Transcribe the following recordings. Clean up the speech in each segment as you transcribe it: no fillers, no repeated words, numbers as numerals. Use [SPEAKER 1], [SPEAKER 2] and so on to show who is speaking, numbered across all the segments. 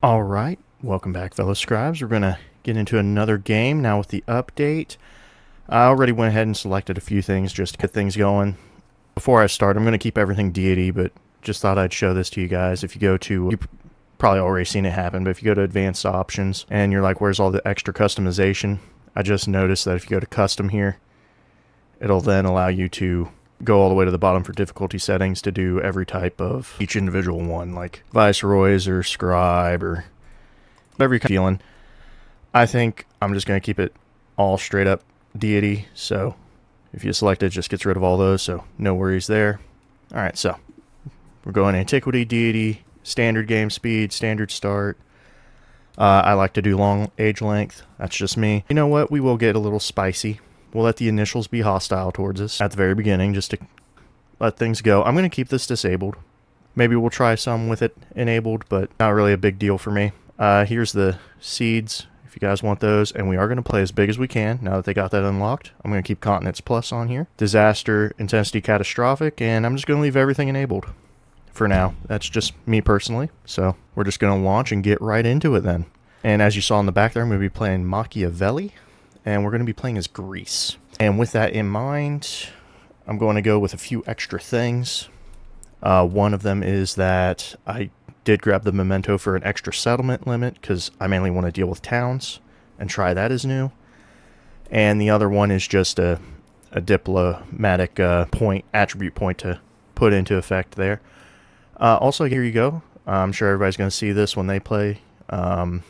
[SPEAKER 1] Alright, welcome back fellow scribes. We're going to get into another game now with the update. I already went ahead and selected a few things just to get things going. Before I start, I'm going to keep everything deity, but just thought I'd show this to you guys. If you go to, you've probably already seen it happen, but if you go to advanced options and you're like, where's all the extra customization? I just noticed that if you go to custom here, it'll then allow you to go all the way to the bottom for difficulty settings to do every type of each individual one, like viceroys or scribe or whatever you're feeling. I think I'm just going to keep it all straight up deity, so if you select it, it just gets rid of all those, so no worries there. Alright, so we're going Antiquity, Deity, Standard Game Speed, Standard Start. I like to do long age length, that's just me. You know what, we will get a little spicy. We'll let the initials be hostile towards us at the very beginning, just to let things go. I'm going to keep this disabled. Maybe we'll try some with it enabled, but not really a big deal for me. Here's the seeds, if you guys want those, and we are going to play as big as we can, now that they got that unlocked. I'm going to keep Continents Plus on here. Disaster, Intensity, Catastrophic, and I'm just going to leave everything enabled for now. That's just me personally, so we're just going to launch and get right into it then. And as you saw in the back there, I'm going to be playing Machiavelli. And we're going to be playing as Greece. And with that in mind, I'm going to go with a few extra things. One of them is that I did grab the memento for an extra settlement limit, because I mainly want to deal with towns and try that as new. And the other one is just a diplomatic attribute point to put into effect there. Also, here you go. I'm sure everybody's going to see this when they play. I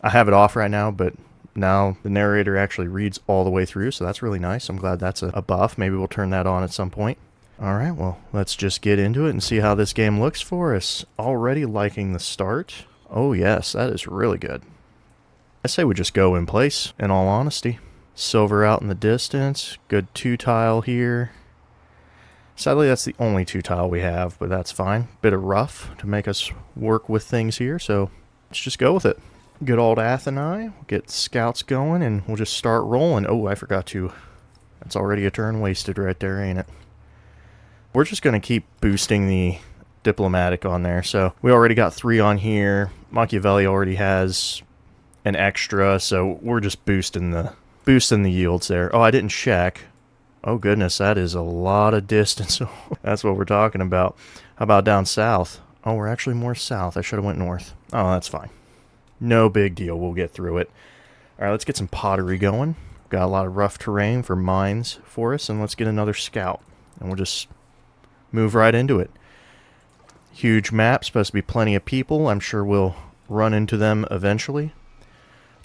[SPEAKER 1] have it off right now, but now the narrator actually reads all the way through, so that's really nice. I'm glad that's a buff. Maybe we'll turn that on at some point. Alright, well, let's just get into it and see how this game looks for us. Already liking the start. Oh yes, that is really good. I say we just go in place, in all honesty. Silver out in the distance. Good 2-tile here. Sadly, that's the only 2-tile we have, but that's fine. Bit of rough to make us work with things here, so let's just go with it. Good old Atheni. We'll get scouts going and we'll just start rolling. Oh, I forgot to. That's already a turn wasted right there, ain't it? We're just going to keep boosting the diplomatic on there. So we already got 3 on here. Machiavelli already has an extra, so we're just boosting the yields there. Oh, I didn't check. Oh goodness, that is a lot of distance. That's what we're talking about. How about down south? Oh, we're actually more south. I should have went north. Oh, that's fine. No big deal, we'll get through it. Alright, let's get some pottery going. Got a lot of rough terrain for mines for us, and let's get another scout. And we'll just move right into it. Huge map, supposed to be plenty of people. I'm sure we'll run into them eventually.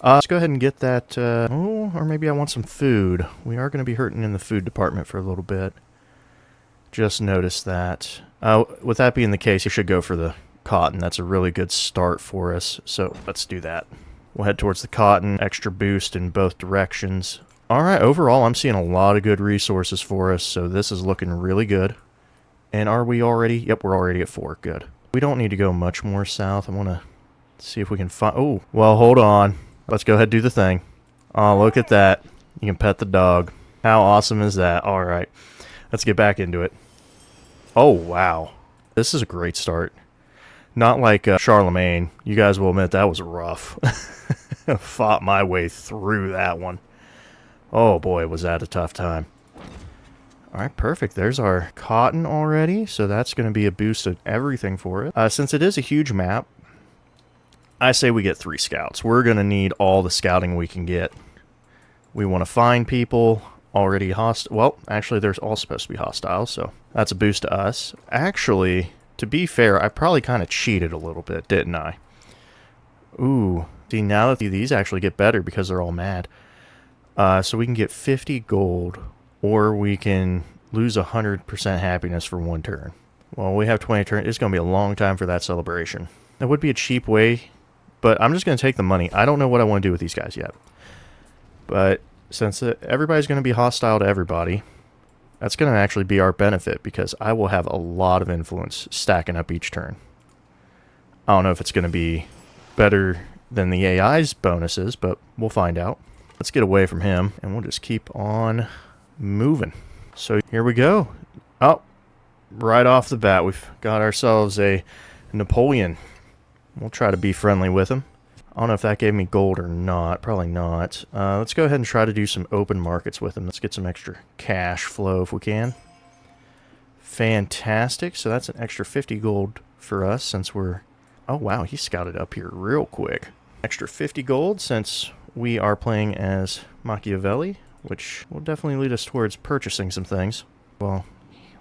[SPEAKER 1] Let's go ahead and get that, oh, or maybe I want some food. We are going to be hurting in the food department for a little bit. Just noticed that. With that being the case, you should go for the cotton. That's a really good start for us, so let's do that. We'll head towards the cotton, extra boost in both directions. Alright, overall I'm seeing a lot of good resources for us, so this is looking really good. And are we already? Yep, we're already at 4. Good. We don't need to go much more south. I want to see if we can find... Oh, well, hold on. Let's go ahead and do the thing. Oh, look at that. You can pet the dog. How awesome is that? Alright, let's get back into it. Oh, wow. This is a great start. Not like Charlemagne. You guys will admit that was rough. Fought my way through that one. Oh boy, was that a tough time. Alright, perfect. There's our cotton already, so that's going to be a boost of everything for it. Since it is a huge map, I say we get 3 scouts. We're going to need all the scouting we can get. We want to find people already hostile. Well, actually, they're all supposed to be hostile, so that's a boost to us. Actually, to be fair, I probably kind of cheated a little bit, didn't I? Ooh. See, now that these actually get better because they're all mad. So we can get 50 gold, or we can lose 100% happiness for 1 turn. Well, we have 20 turns. It's going to be a long time for that celebration. That would be a cheap way, but I'm just going to take the money. I don't know what I want to do with these guys yet. But since everybody's going to be hostile to everybody, that's going to actually be our benefit, because I will have a lot of influence stacking up each turn. I don't know if it's going to be better than the AI's bonuses, but we'll find out. Let's get away from him, and we'll just keep on moving. So here we go. Oh, right off the bat, we've got ourselves a Napoleon. We'll try to be friendly with him. I don't know if that gave me gold or not. Probably not. Let's go ahead and try to do some open markets with him. Let's get some extra cash flow if we can. Fantastic. So that's an extra 50 gold for us since we're... Oh, wow. He scouted up here real quick. Extra 50 gold since we are playing as Machiavelli, which will definitely lead us towards purchasing some things. Well,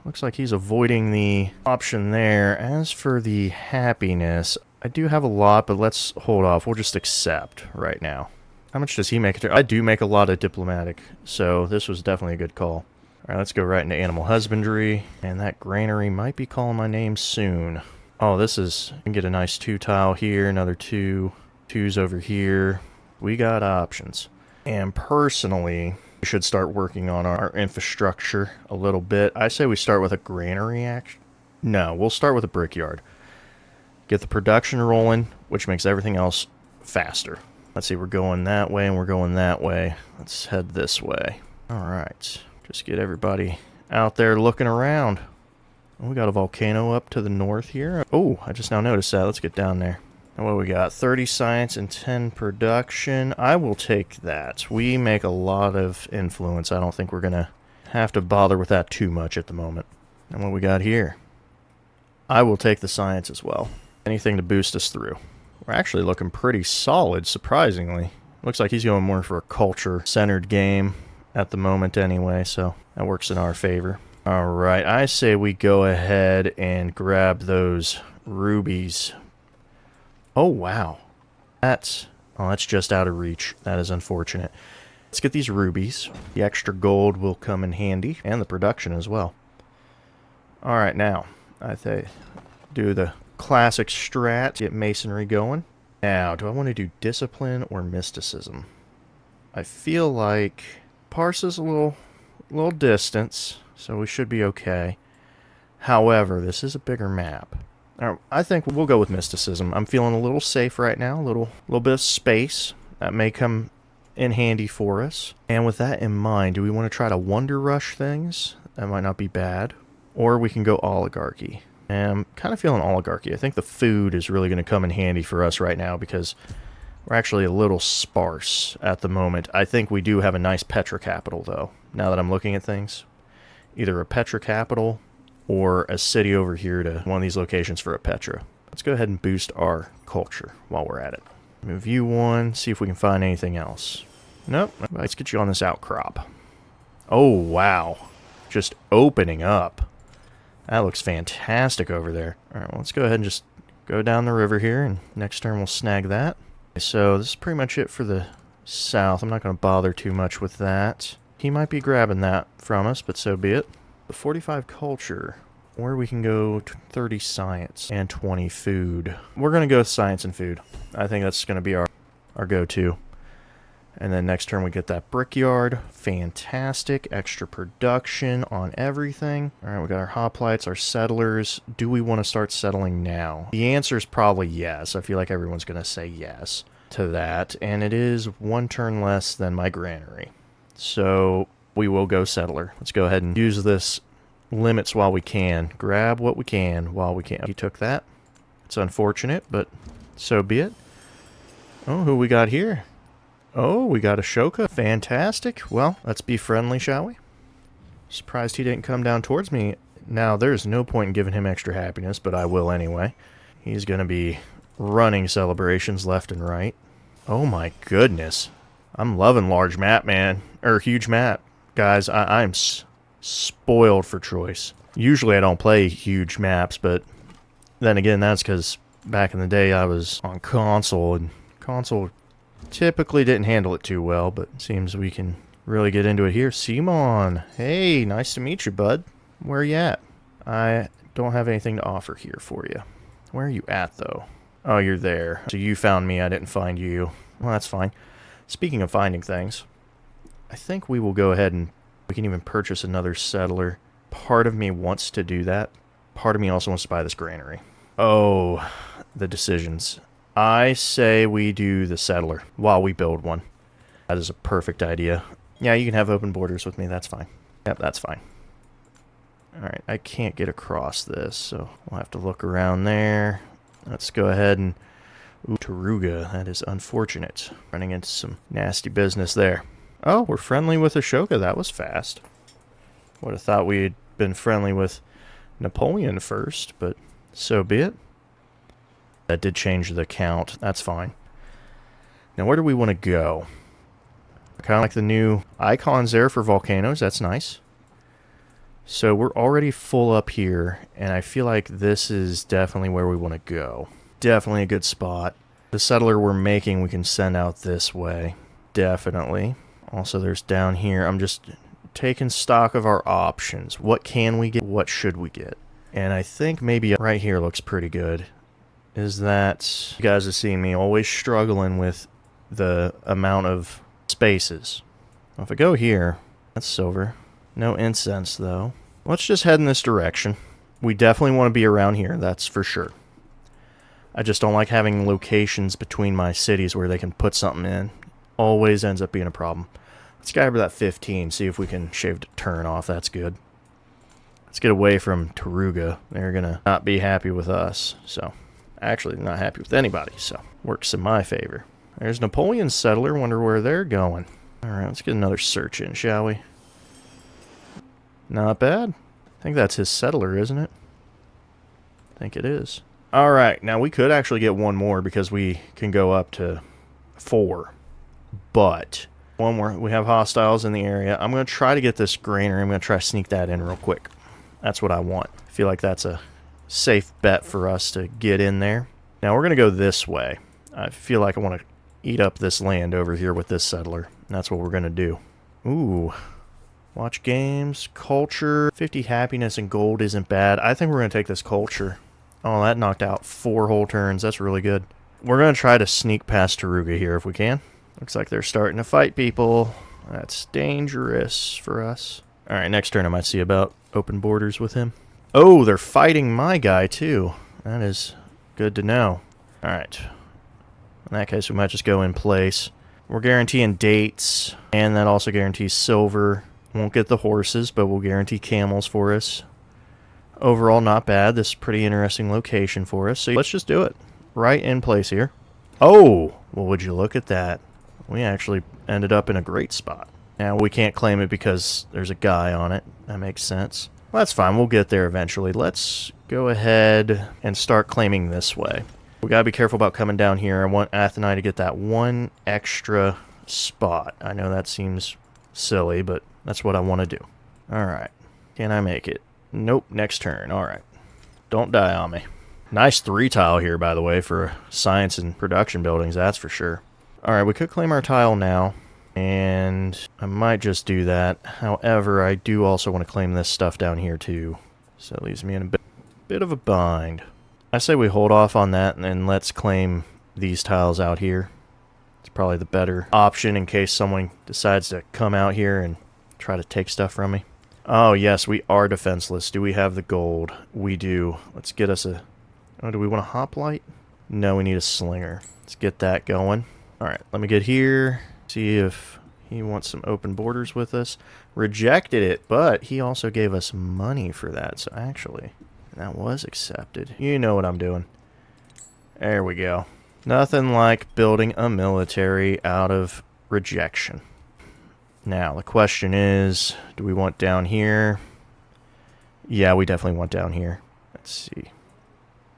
[SPEAKER 1] looks like he's avoiding the option there. As for the happiness, I do have a lot, but let's hold off. We'll just accept right now. How much does he make it? I do make a lot of diplomatic, so this was definitely a good call. All right, let's go right into animal husbandry, and that granary might be calling my name soon. Oh, this is... I can get a nice 2-tile here, another 2s over here. We got options. And personally, we should start working on our infrastructure a little bit. I say we start with a granary, actually. No, we'll start with a brickyard. Get the production rolling, which makes everything else faster. Let's see, we're going that way and we're going that way. Let's head this way. All right. Just get everybody out there looking around. Oh, we got a volcano up to the north here. Oh, I just now noticed that. Let's get down there. And what do we got? 30 science and 10 production. I will take that. We make a lot of influence. I don't think we're going to have to bother with that too much at the moment. And what we got here? I will take the science as well. Anything to boost us through. We're actually looking pretty solid, surprisingly. Looks like he's going more for a culture-centered game at the moment anyway, so that works in our favor. All right, I say we go ahead and grab those rubies. Oh, wow. That's just out of reach. That is unfortunate. Let's get these rubies. The extra gold will come in handy, and the production as well. All right, now, I say do the classic strat, get masonry going. Now, do I want to do discipline or mysticism? I feel like Parsa's a little distance, so we should be okay. However, this is a bigger map. I think we'll go with mysticism. I'm feeling a little safe right now, a little bit of space that may come in handy for us. And with that in mind, do we want to try to wonder rush things? That might not be bad. Or we can go oligarchy. And I'm kind of feeling oligarchy. I think the food is really going to come in handy for us right now because we're actually a little sparse at the moment. I think we do have a nice Petra capital, though, now that I'm looking at things. Either a Petra capital or a city over here to one of these locations for a Petra. Let's go ahead and boost our culture while we're at it. Move you one, see if we can find anything else. Nope. Let's get you on this outcrop. Oh, wow. Just opening up. That looks fantastic over there. All right, well, let's go ahead and just go down the river here, and next turn we'll snag that. So this is pretty much it for the south. I'm not going to bother too much with that. He might be grabbing that from us, but so be it. The 45 culture, or we can go 30 science and 20 food. We're going to go with science and food. I think that's going to be our go-to. And then next turn we get that brickyard. Fantastic. Extra production on everything. All right, we got our hoplites, our settlers. Do we want to start settling now? The answer is probably yes. I feel like everyone's going to say yes to that. And it is one turn less than my granary. So we will go settler. Let's go ahead and use this limits while we can. Grab what we can while we can. He took that. It's unfortunate, but so be it. Oh, who we got here? Oh, we got Ashoka. Fantastic. Well, let's be friendly, shall we? Surprised he didn't come down towards me. Now, there's no point in giving him extra happiness, but I will anyway. He's going to be running celebrations left and right. Oh my goodness. I'm loving large map, man. Or huge map. Guys, I'm spoiled for choice. Usually I don't play huge maps, but then again, that's because back in the day I was on console, and console typically didn't handle it too well, but it seems we can really get into it here. Simon, hey, nice to meet you, bud. Where are you at? I don't have anything to offer here for you. Where are you at, though? Oh, you're there. So you found me, I didn't find you. Well, that's fine. Speaking of finding things, I think we will go ahead and we can even purchase another settler. Part of me wants to do that. Part of me also wants to buy this granary. Oh, the decisions. I say we do the settler while we build one. That is a perfect idea. Yeah, you can have open borders with me. That's fine. Yep, that's fine. Alright, I can't get across this, so we'll have to look around there. Let's go ahead and Ooh, Taruga. That is unfortunate. Running into some nasty business there. Oh, we're friendly with Ashoka. That was fast. Would have thought we had been friendly with Napoleon first, but so be it. That did change the count. That's fine. Now, where do we want to go? Kind of like the new icons there for volcanoes. That's nice. So we're already full up here, and I feel like this is definitely where we want to go. Definitely a good spot. The settler we're making, we can send out this way. Definitely. Also, there's down here. I'm just taking stock of our options. What can we get? What should we get? And I think maybe right here looks pretty good. Is that you guys have seen me always struggling with the amount of spaces. Well, if I go here, that's silver. No incense, though. Let's just head in this direction. We definitely want to be around here, that's for sure. I just don't like having locations between my cities where they can put something in. Always ends up being a problem. Let's go over that 15, see if we can shave a turn off. That's good. Let's get away from Taruga. They're going to not be happy with us. So, actually, not happy with anybody, so works in my favor. There's Napoleon's settler. Wonder where they're going. Alright, let's get another search in, shall we? Not bad. I think that's his settler, isn't it? I think it is. Alright, now we could actually get one more because we can go up to 4. But one more. We have hostiles in the area. I'm going to try to get this granary. I'm going to try to sneak that in real quick. That's what I want. I feel like that's a safe bet for us to get in there. Now we're going to go this way. I feel like I want to eat up this land over here with this settler. That's what we're going to do. Ooh. Watch games, culture, 50 happiness and gold isn't bad. I think we're going to take this culture. Oh, that knocked out 4 whole turns. That's really good. We're going to try to sneak past Taruga here if we can. Looks like they're starting to fight people. That's dangerous for us. Alright, next turn I might see about open borders with him. Oh, they're fighting my guy too. That is good to know. Alright. In that case, we might just go in place. We're guaranteeing dates, and that also guarantees silver. Won't get the horses, but we'll guarantee camels for us. Overall, not bad. This is a pretty interesting location for us. So let's just do it. Right in place here. Oh! Well, would you look at that? We actually ended up in a great spot. Now, we can't claim it because there's a guy on it. That makes sense. Well, that's fine. We'll get there eventually. Let's go ahead and start claiming this way. We gotta be careful about coming down here. I want Atheni to get that one extra spot. I know that seems silly, but that's what I want to do. Alright. Can I make it? Nope. Next turn. Alright. Don't die on me. Nice 3 tile here, by the way, for science and production buildings, that's for sure. Alright, we could claim our tile now, and I might just do that. However, I do also want to claim this stuff down here, too. So it leaves me in a bit of a bind. I say we hold off on that, and then let's claim these tiles out here. It's probably the better option in case someone decides to come out here and try to take stuff from me. Oh, yes, we are defenseless. Do we have the gold? We do. Let's get us a... Oh, do we want a hoplite? No, we need a slinger. Let's get that going. Alright, let me get here. See if he wants some open borders with us. Rejected it, but he also gave us money for that. So actually, that was accepted. You know what I'm doing. There we go. Nothing like building a military out of rejection. Now, the question is, do we want down here? Yeah, we definitely want down here. Let's see.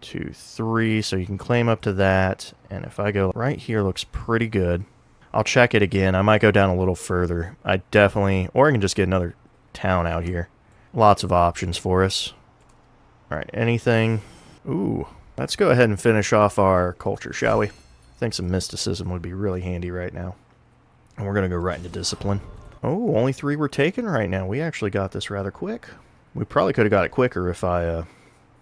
[SPEAKER 1] 2, 3, so you can claim up to that. And if I go right here, looks pretty good. I'll check it again. I might go down a little further. I definitely, or I can just get another town out here. Lots of options for us. Alright, anything? Ooh, let's go ahead and finish off our culture, shall we? I think some mysticism would be really handy right now. And we're going to go right into discipline. Oh, only 3 were taken right now. We actually got this rather quick. We probably could have got it quicker if I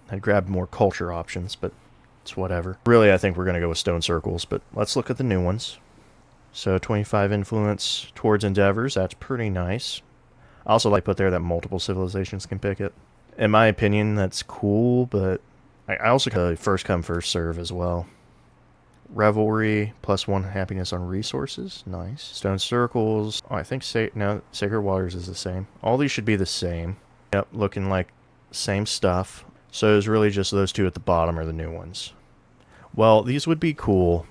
[SPEAKER 1] had grabbed more culture options, but it's whatever. Really, I think we're going to go with stone circles, but let's look at the new ones. So 25 influence towards endeavors. That's pretty nice. I also like put there that multiple civilizations can pick it. In my opinion, that's cool, but I also could first come, first serve as well. Revelry, +1 happiness on resources. Nice. Stone circles. Oh, I think no, Sacred Waters is the same. All these should be the same. Yep, looking like same stuff. So it's really just those 2 at the bottom are the new ones. Well, these would be cool,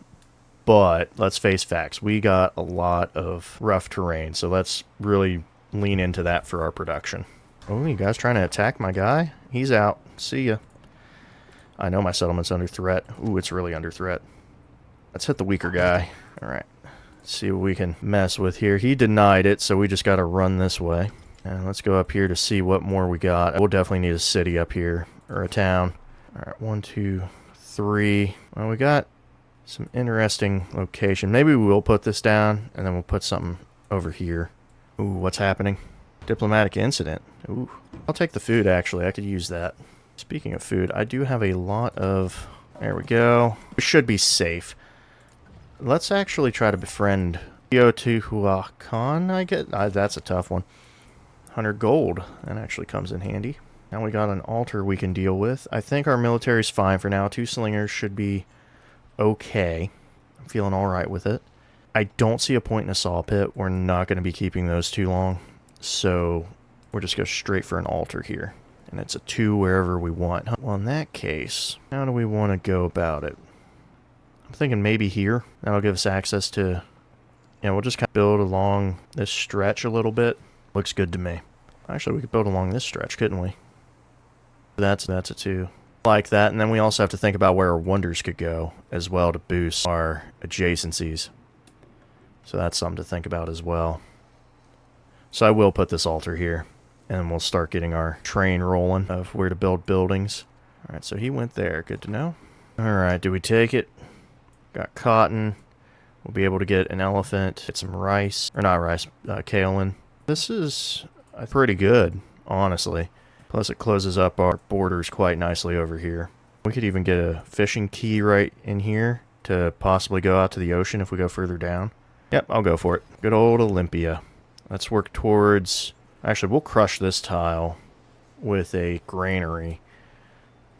[SPEAKER 1] but let's face facts. We got a lot of rough terrain, so let's really lean into that for our production. Oh, you guys trying to attack my guy? He's out. See ya. I know my settlement's under threat. Ooh, it's really under threat. Let's hit the weaker guy. Alright. See what we can mess with here. He denied it, so we just got to run this way. And let's go up here to see what more we got. We'll definitely need a city up here, or a town. Alright, 1, 2, 3. Well, we got some interesting location. Maybe we will put this down, and then we'll put something over here. Ooh, what's happening? Diplomatic incident. Ooh. I'll take the food, actually. I could use that. Speaking of food, I do have a lot of... There we go. We should be safe. Let's actually try to befriend Teotihuacan, I get. That's a tough one. 100 gold. That actually comes in handy. Now we got an altar we can deal with. I think our military's fine for now. 2 slingers should be okay. I'm feeling alright with it. I don't see a point in a saw pit. We're not going to be keeping those too long. So we'll just go straight for an altar here. And it's a 2 wherever we want. Well, in that case, how do we want to go about it? I'm thinking maybe here. That'll give us access to... Yeah, we'll just kind of build along this stretch a little bit. Looks good to me. Actually, we could build along this stretch, couldn't we? That's a 2. Like that, and then we also have to think about where our wonders could go as well to boost our adjacencies. So that's something to think about as well. So I will put this altar here, and we'll start getting our train rolling of where to build buildings. Alright, so he went there. Good to know. Alright, do we take it? Got cotton. We'll be able to get an elephant, get some rice, or not rice, kaolin. This is pretty good, honestly. Plus it closes up our borders quite nicely over here. We could even get a fishing key right in here to possibly go out to the ocean if we go further down. Yep, I'll go for it. Good old Olympia. Let's work towards... Actually, we'll crush this tile with a granary.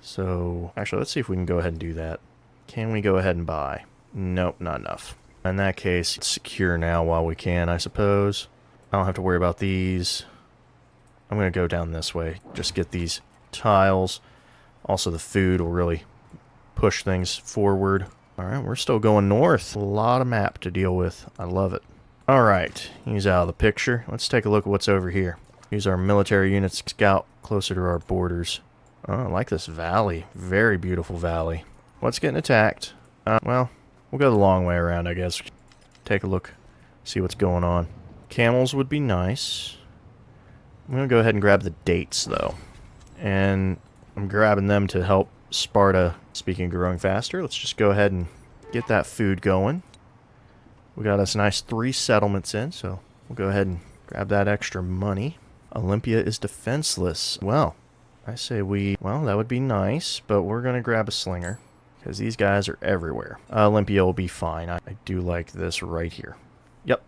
[SPEAKER 1] So, actually, let's see if we can go ahead and do that. Can we go ahead and buy? Nope, not enough. In that case, it's secure now while we can, I suppose. I don't have to worry about these. I'm going to go down this way. Just get these tiles. Also, the food will really push things forward. Alright, we're still going north. A lot of map to deal with. I love it. Alright, he's out of the picture. Let's take a look at what's over here. Use our military units to scout closer to our borders. Oh, I like this valley. Very beautiful valley. What's getting attacked? Well, we'll go the long way around, I guess. Take a look. See what's going on. Camels would be nice. I'm going to go ahead and grab the dates, though. And I'm grabbing them to help Sparta. Speaking of growing faster, let's just go ahead and get that food going. We got us nice 3 settlements in, so we'll go ahead and grab that extra money. Olympia is defenseless. Well, I say well, that would be nice, but we're going to grab a slinger, because these guys are everywhere. Olympia will be fine. I do like this right here. Yep,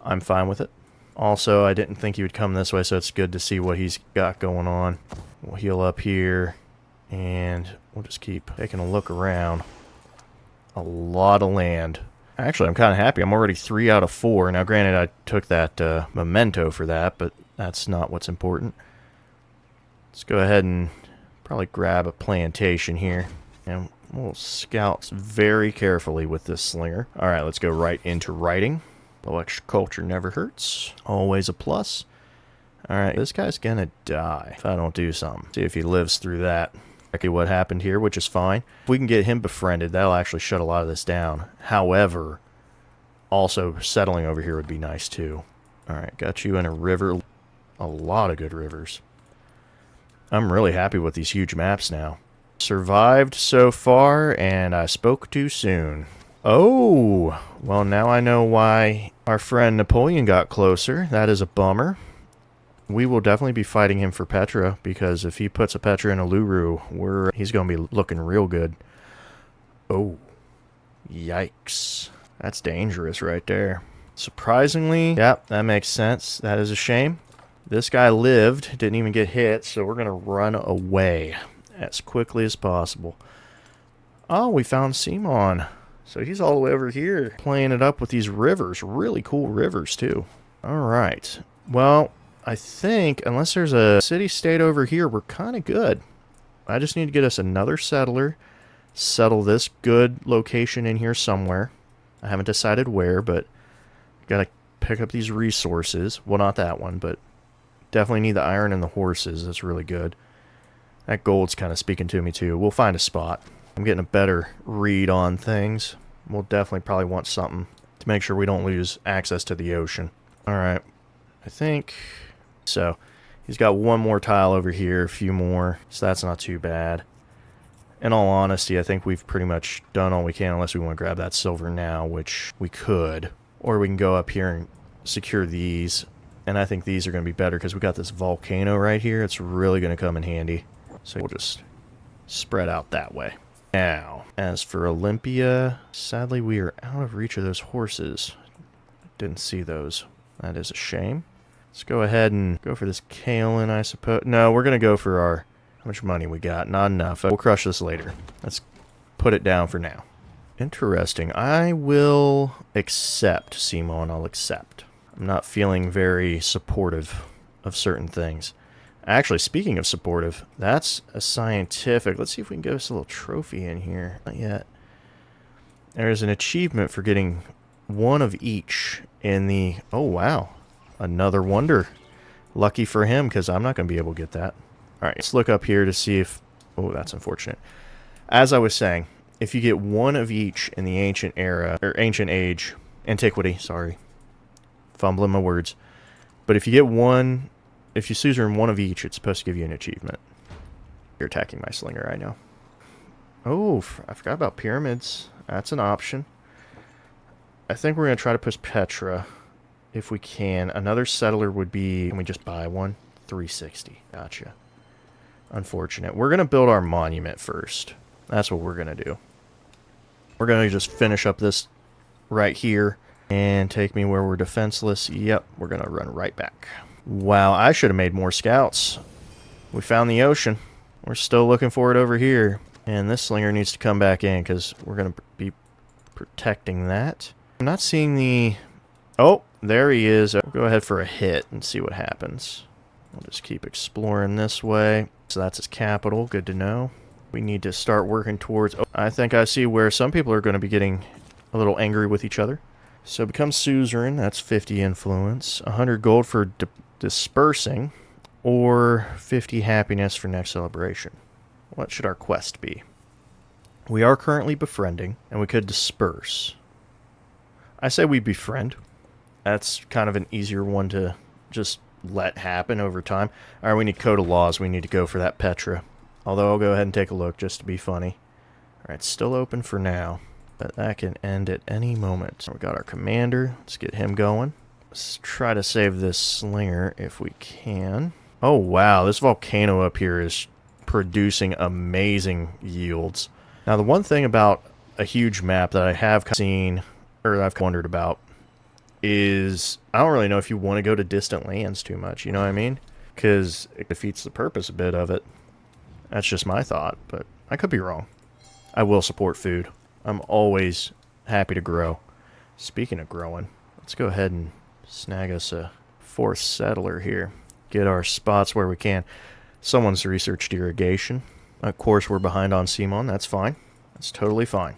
[SPEAKER 1] I'm fine with it. Also, I didn't think he would come this way, so it's good to see what he's got going on. We'll heal up here, and we'll just keep taking a look around. A lot of land. Actually, I'm kind of happy. I'm already 3 out of 4. Now, granted, I took that memento for that, but that's not what's important. Let's go ahead and probably grab a plantation here. And we'll scout very carefully with this slinger. Alright, let's go right into writing. Low extra culture never hurts. Always a plus. Alright, this guy's gonna die if I don't do something. See if he lives through that. Exactly what happened here, which is fine. If we can get him befriended, that'll actually shut a lot of this down. However, also settling over here would be nice too. Alright, got you in a river. A lot of good rivers. I'm really happy with these huge maps now. Survived so far, and I spoke too soon. Oh, well now I know why our friend Napoleon got closer. That is a bummer. We will definitely be fighting him for Petra, because if he puts a Petra in a Luru, he's going to be looking real good. Oh, yikes. That's dangerous right there. Surprisingly, yep, that makes sense. That is a shame. This guy lived, didn't even get hit, so we're going to run away as quickly as possible. Oh, we found Simon. So he's all the way over here playing it up with these rivers. Really cool rivers, too. Alright. Well, I think, unless there's a city-state over here, we're kind of good. I just need to get us another settler settle this good location in here somewhere. I haven't decided where, but gotta pick up these resources. Well, not that one, but definitely need the iron and the horses. That's really good. That gold's kind of speaking to me too. We'll find a spot. I'm getting a better read on things. We'll definitely probably want something to make sure we don't lose access to the ocean. Alright, I think so. He's got one more tile over here, a few more, so that's not too bad. In all honesty, I think we've pretty much done all we can, unless we want to grab that silver now, which we could. Or we can go up here and secure these. And I think these are going to be better because we got this volcano right here. It's really going to come in handy. So we'll just spread out that way. Now, as for Olympia, sadly we are out of reach of those horses. Didn't see those. That is a shame. Let's go ahead and go for this Kalen, I suppose. No, we're going to go for our... How much money we got? Not enough. We'll crush this later. Let's put it down for now. Interesting. I will accept, Simon. I'll accept. I'm not feeling very supportive of certain things. Actually, speaking of supportive, that's a scientific. Let's see if we can get us a little trophy in here. Not yet. There's an achievement for getting one of each in the... Oh, wow. Another wonder. Lucky for him, because I'm not going to be able to get that. All right, let's look up here to see if... Oh, that's unfortunate. As I was saying, if you get one of each in the ancient era, or ancient age, antiquity, sorry. Fumbling my words. But if you get one... If you suzerain one of each, it's supposed to give you an achievement. You're attacking my slinger, I know. Oh, I forgot about pyramids. That's an option. I think we're going to try to push Petra, if we can. Another settler would be... Can we just buy one? 360. Gotcha. Unfortunate. We're going to build our monument first. That's what we're going to do. We're going to just finish up this right here and take me where we're defenseless. Yep, we're going to run right back. Wow, I should have made more scouts. We found the ocean. We're still looking for it over here. And this slinger needs to come back in because we're going to be protecting that. I'm not seeing the... Oh, there he is. I'll go ahead for a hit and see what happens. We'll just keep exploring this way. So that's his capital. Good to know. We need to start working towards... Oh, I think I see where some people are going to be getting a little angry with each other. So become suzerain. That's 50 influence. 100 gold for dispersing. Or 50 happiness for next celebration. What should our quest be? We are currently befriending, and we could disperse. I say we befriend. That's kind of an easier one to just let happen over time. Alright, we need code of laws. We need to go for that Petra. Although I'll go ahead and take a look just to be funny. Alright, it's still open for now. But that can end at any moment. We got our commander. Let's get him going. Let's try to save this slinger if we can. Oh wow, this volcano up here is producing amazing yields. Now the one thing about a huge map that I have seen, or I've wondered about, is I don't really know if you want to go to distant lands too much, you know what I mean? Because it defeats the purpose a bit of it. That's just my thought, but I could be wrong. I will support food. I'm always happy to grow. Speaking of growing, let's go ahead and snag us a fourth settler here. Get our spots where we can. Someone's researched irrigation. Of course, we're behind on Simon. That's fine. That's totally fine.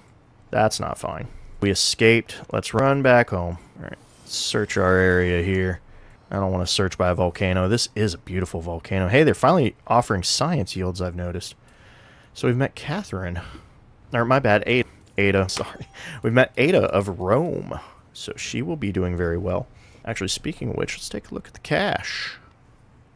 [SPEAKER 1] That's not fine. We escaped. Let's run back home. All right. Search our area here. I don't want to search by a volcano. This is a beautiful volcano. Hey, they're finally offering science yields, I've noticed. So we've met Catherine. Or, my bad, Ada. Sorry. We've met Ada of Rome. So she will be doing very well. Actually, speaking of which, let's take a look at the cash.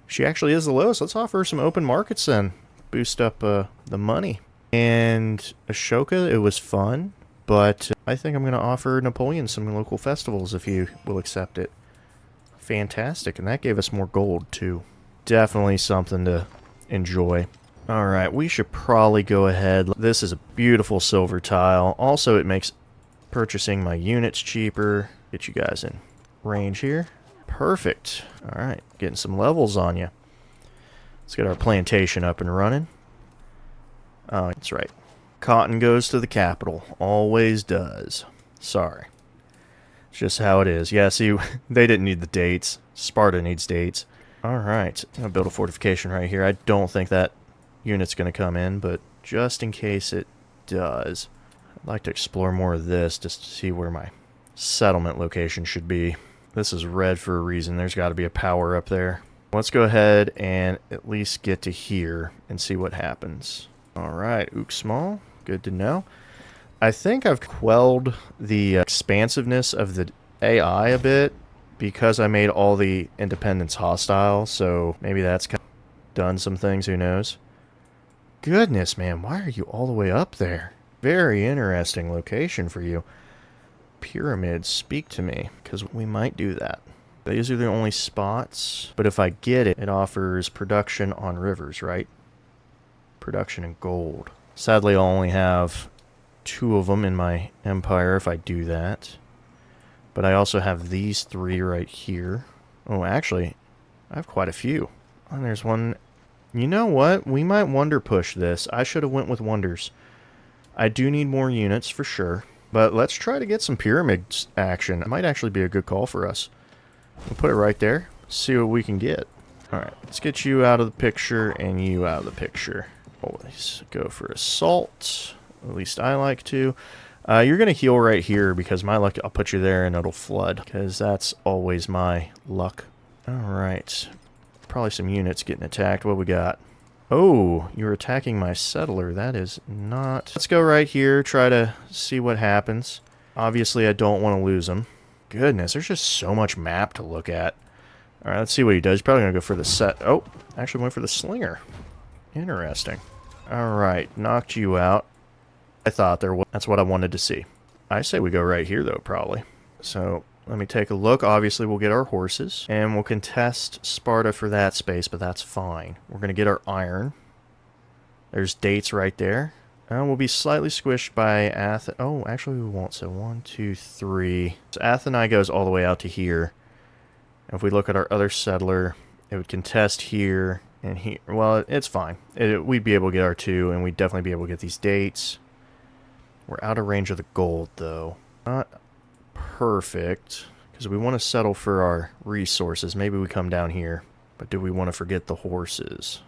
[SPEAKER 1] She actually is the lowest. Let's offer her some open markets then. Boost up the money. And Ashoka, it was fun. But I think I'm going to offer Napoleon some local festivals if you will accept it. Fantastic. And that gave us more gold too. Definitely something to enjoy. Alright, we should probably go ahead. This is a beautiful silver tile. Also, it makes purchasing my units cheaper. Get you guys in range here. Perfect. Alright, getting some levels on you. Let's get our plantation up and running. Oh, that's right. Cotton goes to the capital. Always does. Sorry. It's just how it is. Yeah, see, they didn't need the dates. Sparta needs dates. Alright, I'm going to build a fortification right here. I don't think that unit's going to come in, but just in case it does. I'd like to explore more of this just to see where my settlement location should be. This is red for a reason. There's got to be a power up there. Let's go ahead and at least get to here and see what happens. Alright, Uxmal. Good to know. I think I've quelled the expansiveness of the AI a bit because I made all the independents hostile, so maybe that's kind of done some things, who knows. Goodness, man, why are you all the way up there? Very interesting location for you. Pyramids, speak to me, because we might do that. These are the only spots, but if I get it, it offers production on rivers, right? Production in gold. Sadly, I'll only have 2 of them in my empire if I do that. But I also have these 3 right here. Oh, actually, I have quite a few. And there's one. You know what? We might wonder push this. I should have went with wonders. I do need more units for sure. But let's try to get some pyramids action. It might actually be a good call for us. We'll put it right there. See what we can get. Alright, let's get you out of the picture and you out of the picture. Always go for assault. At least I like to. You're going to heal right here because my luck, I'll put you there and it'll flood. Because that's always my luck. Alright. Probably some units getting attacked. What we got? Oh, you're attacking my settler. That is not... Let's go right here. Try to see what happens. Obviously, I don't want to lose him. Goodness, there's just so much map to look at. Alright, let's see what he does. He's probably going to go for the set... Oh, actually went for the slinger. Interesting. Alright, knocked you out. I thought there was... That's what I wanted to see. I say we go right here, though, probably. So, let me take a look. Obviously, we'll get our horses. And we'll contest Sparta for that space, but that's fine. We're going to get our iron. There's dates right there. And we'll be slightly squished by Athens. Oh, actually, we won't. So, 1, 2, 3. So, Athens goes all the way out to here. If we look at our other settler, it would contest here and here. Well, it's fine. We'd be able to get our 2, and we'd definitely be able to get these dates. We're out of range of the gold, though. Not perfect, because we want to settle for our resources. Maybe we come down here, but do we want to forget the horses?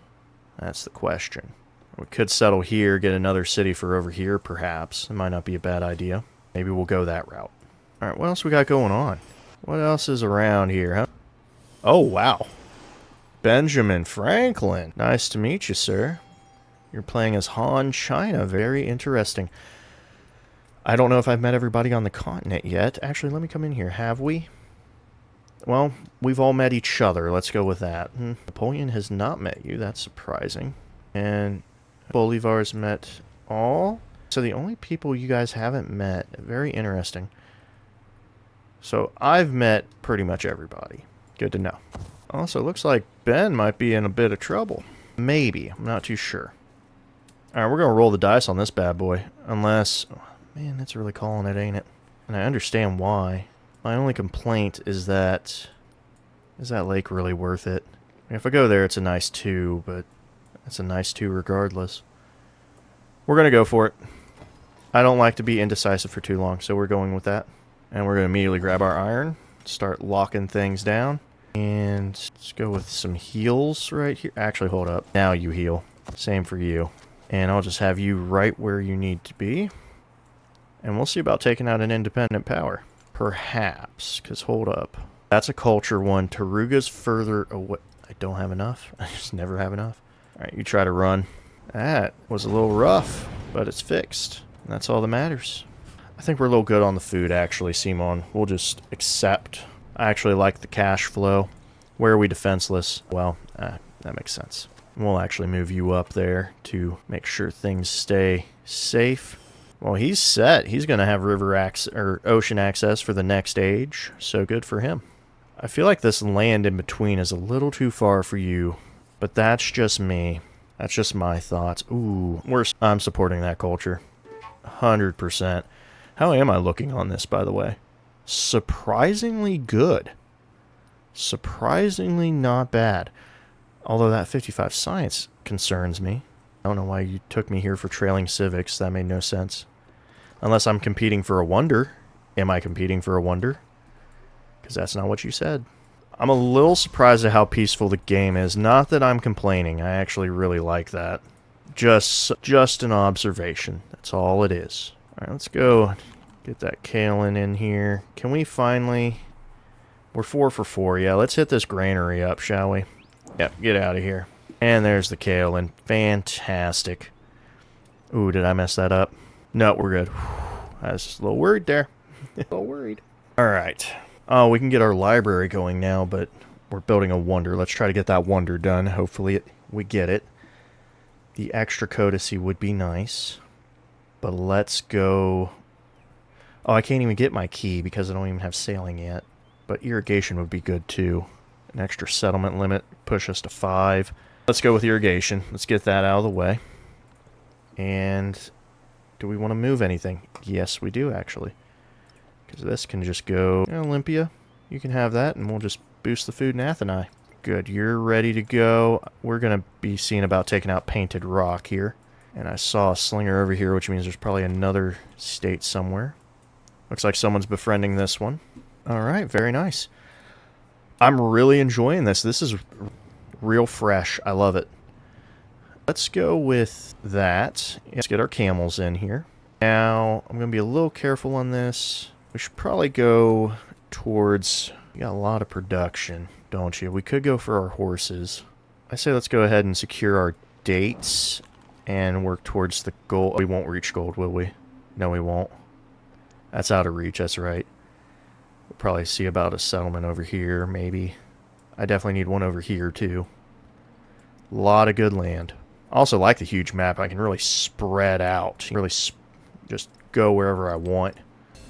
[SPEAKER 1] That's the question. We could settle here, get another city for over here, perhaps. It might not be a bad idea. Maybe we'll go that route. Alright, what else we got going on? What else is around here, huh? Oh, wow. Benjamin Franklin. Nice to meet you, sir. You're playing as Han China. Very interesting. I don't know if I've met everybody on the continent yet. Actually, let me come in here. Have we? Well, we've all met each other. Let's go with that. Napoleon has not met you. That's surprising. And Bolivar's met all. So the only people you guys haven't met. Very interesting. So I've met pretty much everybody. Good to know. Also, looks like Ben might be in a bit of trouble. Maybe. I'm not too sure. Alright, we're going to roll the dice on this bad boy. Unless... Man, that's really calling it, ain't it? And I understand why. My only complaint is that... Is that lake really worth it? I mean, if I go there, it's a nice 2, but... It's a nice 2 regardless. We're going to go for it. I don't like to be indecisive for too long, so we're going with that. And we're going to immediately grab our iron. Start locking things down. And let's go with some heals right here. Actually, hold up. Now you heal. Same for you. And I'll just have you right where you need to be. And we'll see about taking out an independent power. Perhaps. Because hold up. That's a culture one. Taruga's further away. I don't have enough. I just never have enough. Alright, you try to run. That was a little rough. But it's fixed. And that's all that matters. I think we're a little good on the food, actually, Simon. We'll just accept. I actually like the cash flow. Where are we defenseless? Well, that makes sense. We'll actually move you up there to make sure things stay safe. Well, he's set. He's going to have river access or ocean access for the next age. So good for him. I feel like this land in between is a little too far for you, but that's just me. That's just my thoughts. Ooh, I'm supporting that culture. 100%. How am I looking on this, by the way? Surprisingly good. Surprisingly not bad. Although that 55 science concerns me. I don't know why you took me here for trailing civics. That made no sense. Unless I'm competing for a wonder. Am I competing for a wonder? Because that's not what you said. I'm a little surprised at how peaceful the game is. Not that I'm complaining. I actually really like that. Just an observation. That's all it is. All right, let's go get that kaolin in here. Can we finally... We're 4 for 4. Yeah, let's hit this granary up, shall we? Yep, get out of here. And there's the kaolin. Fantastic. Ooh, did I mess that up? No, we're good. I was just a little worried there. A little worried. Alright. Oh, we can get our library going now, but we're building a wonder. Let's try to get that wonder done. Hopefully we get it. The extra codicy would be nice. But let's go... Oh, I can't even get my key because I don't even have sailing yet. But irrigation would be good too. An extra settlement limit, push us to 5. Let's go with irrigation. Let's get that out of the way. And do we want to move anything? Yes, we do actually. Because this can just go... Olympia, you can have that and we'll just boost the food in Atheni. Good, you're ready to go. We're going to be seeing about taking out Painted Rock here. And I saw a slinger over here, which means there's probably another state somewhere. Looks like someone's befriending this one. Alright, very nice. I'm really enjoying this. This is real fresh. I love it. Let's go with that. Let's get our camels in here. Now, I'm going to be a little careful on this. We should probably go towards... You got a lot of production, don't you? We could go for our horses. I say let's go ahead and secure our dates and work towards the gold. We won't reach gold, will we? No, we won't. That's out of reach, that's right. We'll probably see about a settlement over here, maybe. I definitely need one over here, too. A lot of good land. I also like the huge map. I can really spread out. Really just go wherever I want.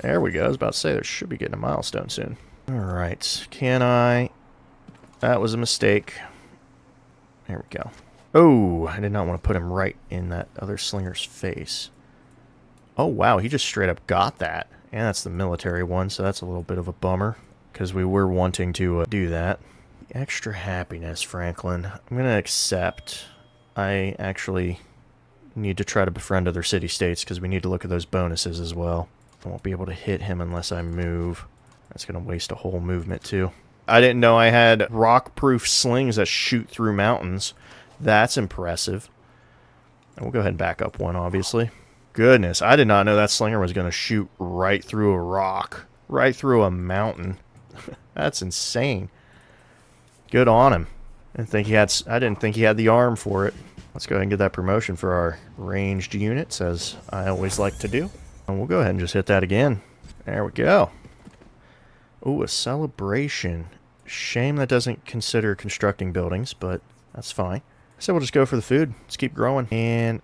[SPEAKER 1] There we go. I was about to say, there should be getting a milestone soon. Alright. Can I... That was a mistake. There we go. Oh, I did not want to put him right in that other slinger's face. Oh, wow. He just straight up got that. And that's the military one, so that's a little bit of a bummer. Because we were wanting to do that. Extra happiness, Franklin. I'm going to accept. I actually need to try to befriend other city-states because we need to look at those bonuses as well. I won't be able to hit him unless I move. That's going to waste a whole movement, too. I didn't know I had rock-proof slings that shoot through mountains. That's impressive. And we'll go ahead and back up one, obviously. Goodness, I did not know that slinger was going to shoot right through a rock. Right through a mountain. That's insane. Good on him. I didn't think he had the arm for it. Let's go ahead and get that promotion for our ranged units, as I always like to do. And we'll go ahead and just hit that again. There we go. Ooh, a celebration. Shame that doesn't consider constructing buildings, but that's fine. So we'll just go for the food. Let's keep growing. And,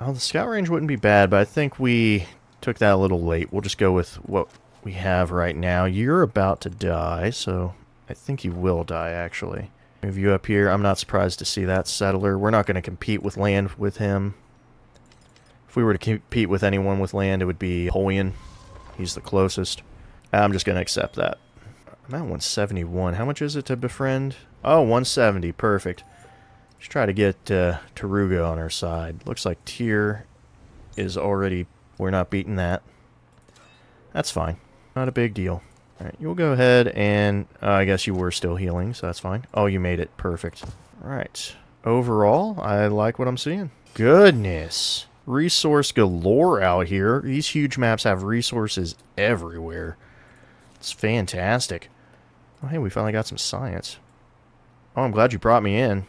[SPEAKER 1] oh, the scout range wouldn't be bad, but I think we took that a little late. We'll just go with what we have right now. You're about to die, so I think you will die, actually. Move you up here. I'm not surprised to see that settler. We're not going to compete with land with him. If we were to compete with anyone with land, it would be Napoleon. He's the closest. I'm just going to accept that. I'm at 171. How much is it to befriend? Oh, 170. Perfect. Let's try to get Taruga on our side. Looks like Tyr is already... We're not beating that. That's fine. Not a big deal. Alright, you'll go ahead and... I guess you were still healing, so that's fine. Oh, you made it. Perfect. Alright. Overall, I like what I'm seeing. Goodness. Resource galore out here. These huge maps have resources everywhere. It's fantastic. Oh, hey, we finally got some science. Oh, I'm glad you brought me in.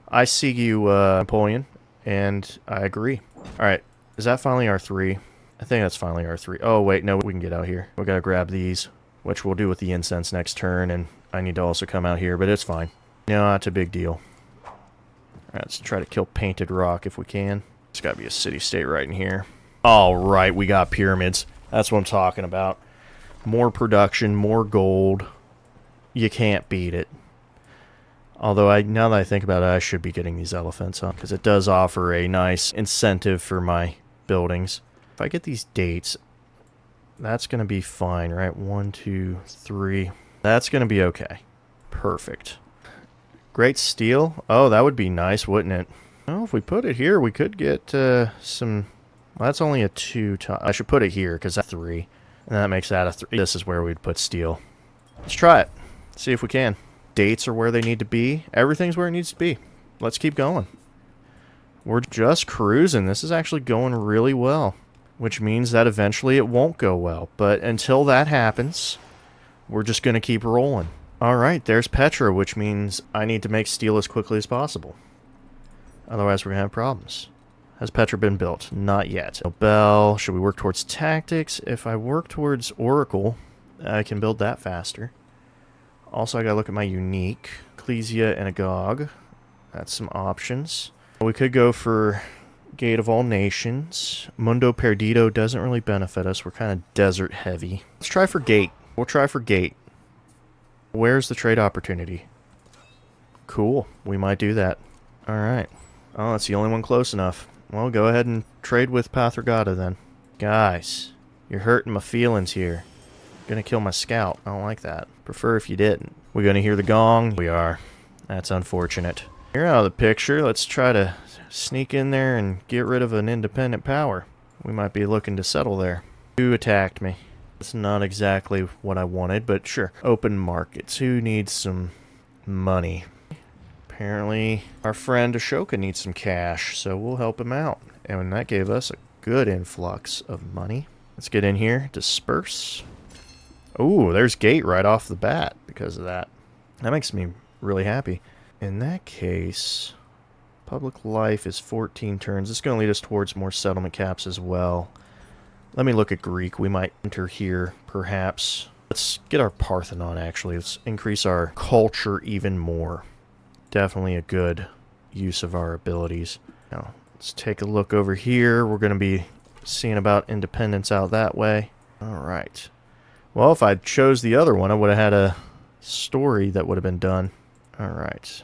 [SPEAKER 1] I see you, Napoleon, and I agree. Alright, is that finally R3? I think that's finally R3. Oh, wait, no, we can get out here. We gotta grab these, which we'll do with the incense next turn, and I need to also come out here, but it's fine. No, not a big deal. Alright, let's try to kill Painted Rock if we can. It's gotta be a city-state right in here. Alright, we got pyramids. That's what I'm talking about. More production, more gold. You can't beat it. Although, now that I think about it, I should be getting these elephants, huh? Because it does offer a nice incentive for my buildings. If I get these dates, that's going to be fine, right? 1, 2, 3. That's going to be okay. Perfect. Great steel. Oh, that would be nice, wouldn't it? Well, if we put it here, we could get some... Well, that's only a 2. I should put it here, because that's 3. And that makes that a 3. This is where we'd put steel. Let's try it. See if we can. Dates are where they need to be. Everything's where it needs to be. Let's keep going. We're just cruising. This is actually going really well, which means that eventually it won't go well. But until that happens, we're just going to keep rolling. All right, there's Petra, which means I need to make steel as quickly as possible. Otherwise, we're going to have problems. Has Petra been built? Not yet. Bell, should we work towards tactics? If I work towards Oracle, I can build that faster. Also, I got to look at my unique. Ecclesia and Agog. That's some options. We could go for Gate of All Nations. Mundo Perdido doesn't really benefit us. We're kind of desert heavy. Let's try for Gate. We'll try for Gate. Where's the trade opportunity? Cool. We might do that. Alright. Oh, that's the only one close enough. Well, go ahead and trade with Pathragata then. Guys, you're hurting my feelings here. Gonna kill my scout. I don't like that. Prefer if you didn't. We gonna hear the gong? We are. That's unfortunate. You're out of the picture. Let's try to sneak in there and get rid of an independent power. We might be looking to settle there. Who attacked me? It's not exactly what I wanted, but sure. Open markets. Who needs some money? Apparently, our friend Ashoka needs some cash, so we'll help him out. And that gave us a good influx of money. Let's get in here. Disperse. Ooh, there's Gate right off the bat because of that. That makes me really happy. In that case, public life is 14 turns. It's going to lead us towards more settlement caps as well. Let me look at Greek. We might enter here, perhaps. Let's get our Parthenon, actually. Let's increase our culture even more. Definitely a good use of our abilities. Now, let's take a look over here. We're going to be seeing about independence out that way. Alright. Well, if I chose the other one, I would have had a story that would have been done. Alright.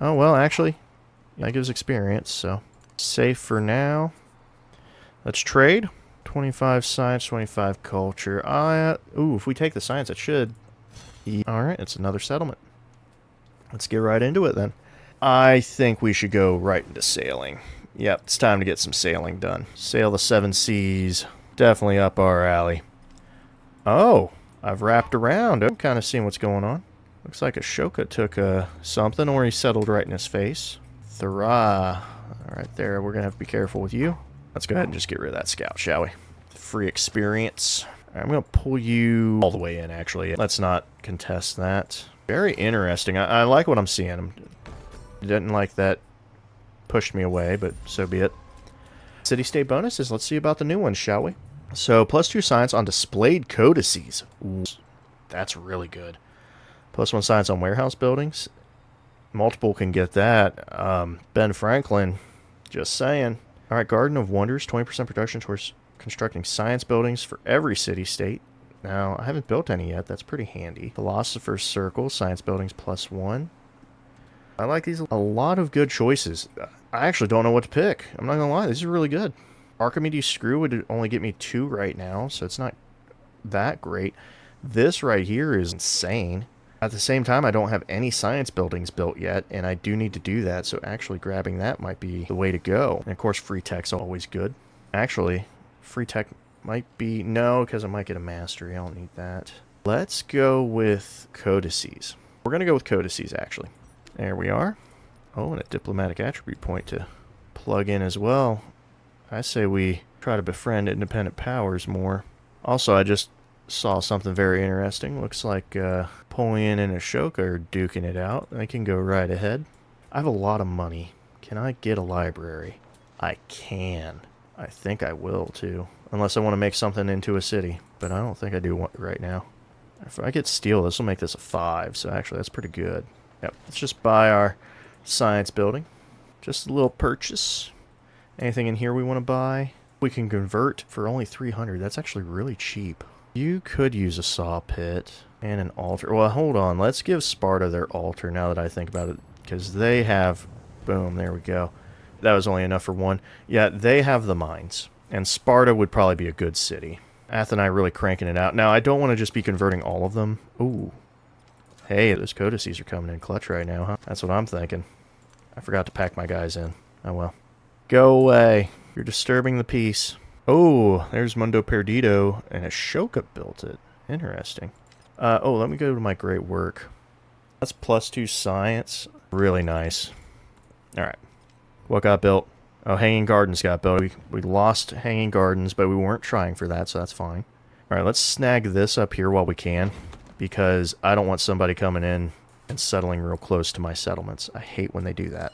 [SPEAKER 1] Oh, well, actually, that gives experience, so safe for now. Let's trade. 25 science, 25 culture. Ooh, if we take the science, it should. Alright, it's another settlement. Let's get right into it then. I think we should go right into sailing. Yep, it's time to get some sailing done. Sail the 7 seas. Definitely up our alley. Oh, I've wrapped around. I'm kind of seeing what's going on. Looks like Ashoka took something, or he settled right in his face. Thra. Alright there, we're going to have to be careful with you. Let's go ahead and just get rid of that scout, shall we? Free experience. Right, I'm going to pull you all the way in, actually. Let's not contest that. Very interesting. I like what I'm seeing. I didn't like that pushed me away, but so be it. City-state bonuses. Let's see about the new ones, shall we? So, +2 science on displayed codices. Ooh, that's really good. +1 science on warehouse buildings. Multiple can get that. Ben Franklin, just saying. Alright, Garden of Wonders. 20% production towards constructing science buildings for every city-state. Now, I haven't built any yet. That's pretty handy. Philosopher's Circle, science buildings +1. I like these. A lot of good choices. I actually don't know what to pick. I'm not going to lie. These are really good. Archimedes Screw would only get me 2 right now, so it's not that great. This right here is insane. At the same time, I don't have any science buildings built yet, and I do need to do that, so actually grabbing that might be the way to go. And of course, free tech's always good. Actually, free tech might be... No, because I might get a mastery. I don't need that. Let's go with codices. We're going to go with codices, actually. There we are. Oh, and a diplomatic attribute point to plug in as well. I say we try to befriend independent powers more. Also, I just saw something very interesting. Looks like Napoleon and Ashoka are duking it out. I can go right ahead. I have a lot of money. Can I get a library? I can. I think I will, too. Unless I want to make something into a city. But I don't think I do want right now. If I get steel, this will make this a 5. So actually, that's pretty good. Yep. Let's just buy our science building. Just a little purchase. Anything in here we want to buy? We can convert for only 300. That's actually really cheap. You could use a saw pit and an altar. Well, hold on. Let's give Sparta their altar now that I think about it. Because they have... Boom, there we go. That was only enough for 1. Yeah, they have the mines. And Sparta would probably be a good city. Athens really cranking it out. Now, I don't want to just be converting all of them. Ooh. Hey, those codices are coming in clutch right now, huh? That's what I'm thinking. I forgot to pack my guys in. Oh, well. Go away. You're disturbing the peace. Oh, there's Mundo Perdido, and Ashoka built it. Interesting. Oh, let me go to my great work. That's +2 science. Really nice. Alright. What got built? Oh, Hanging Gardens got built. We lost Hanging Gardens, but we weren't trying for that, so that's fine. Alright, let's snag this up here while we can, because I don't want somebody coming in and settling real close to my settlements. I hate when they do that.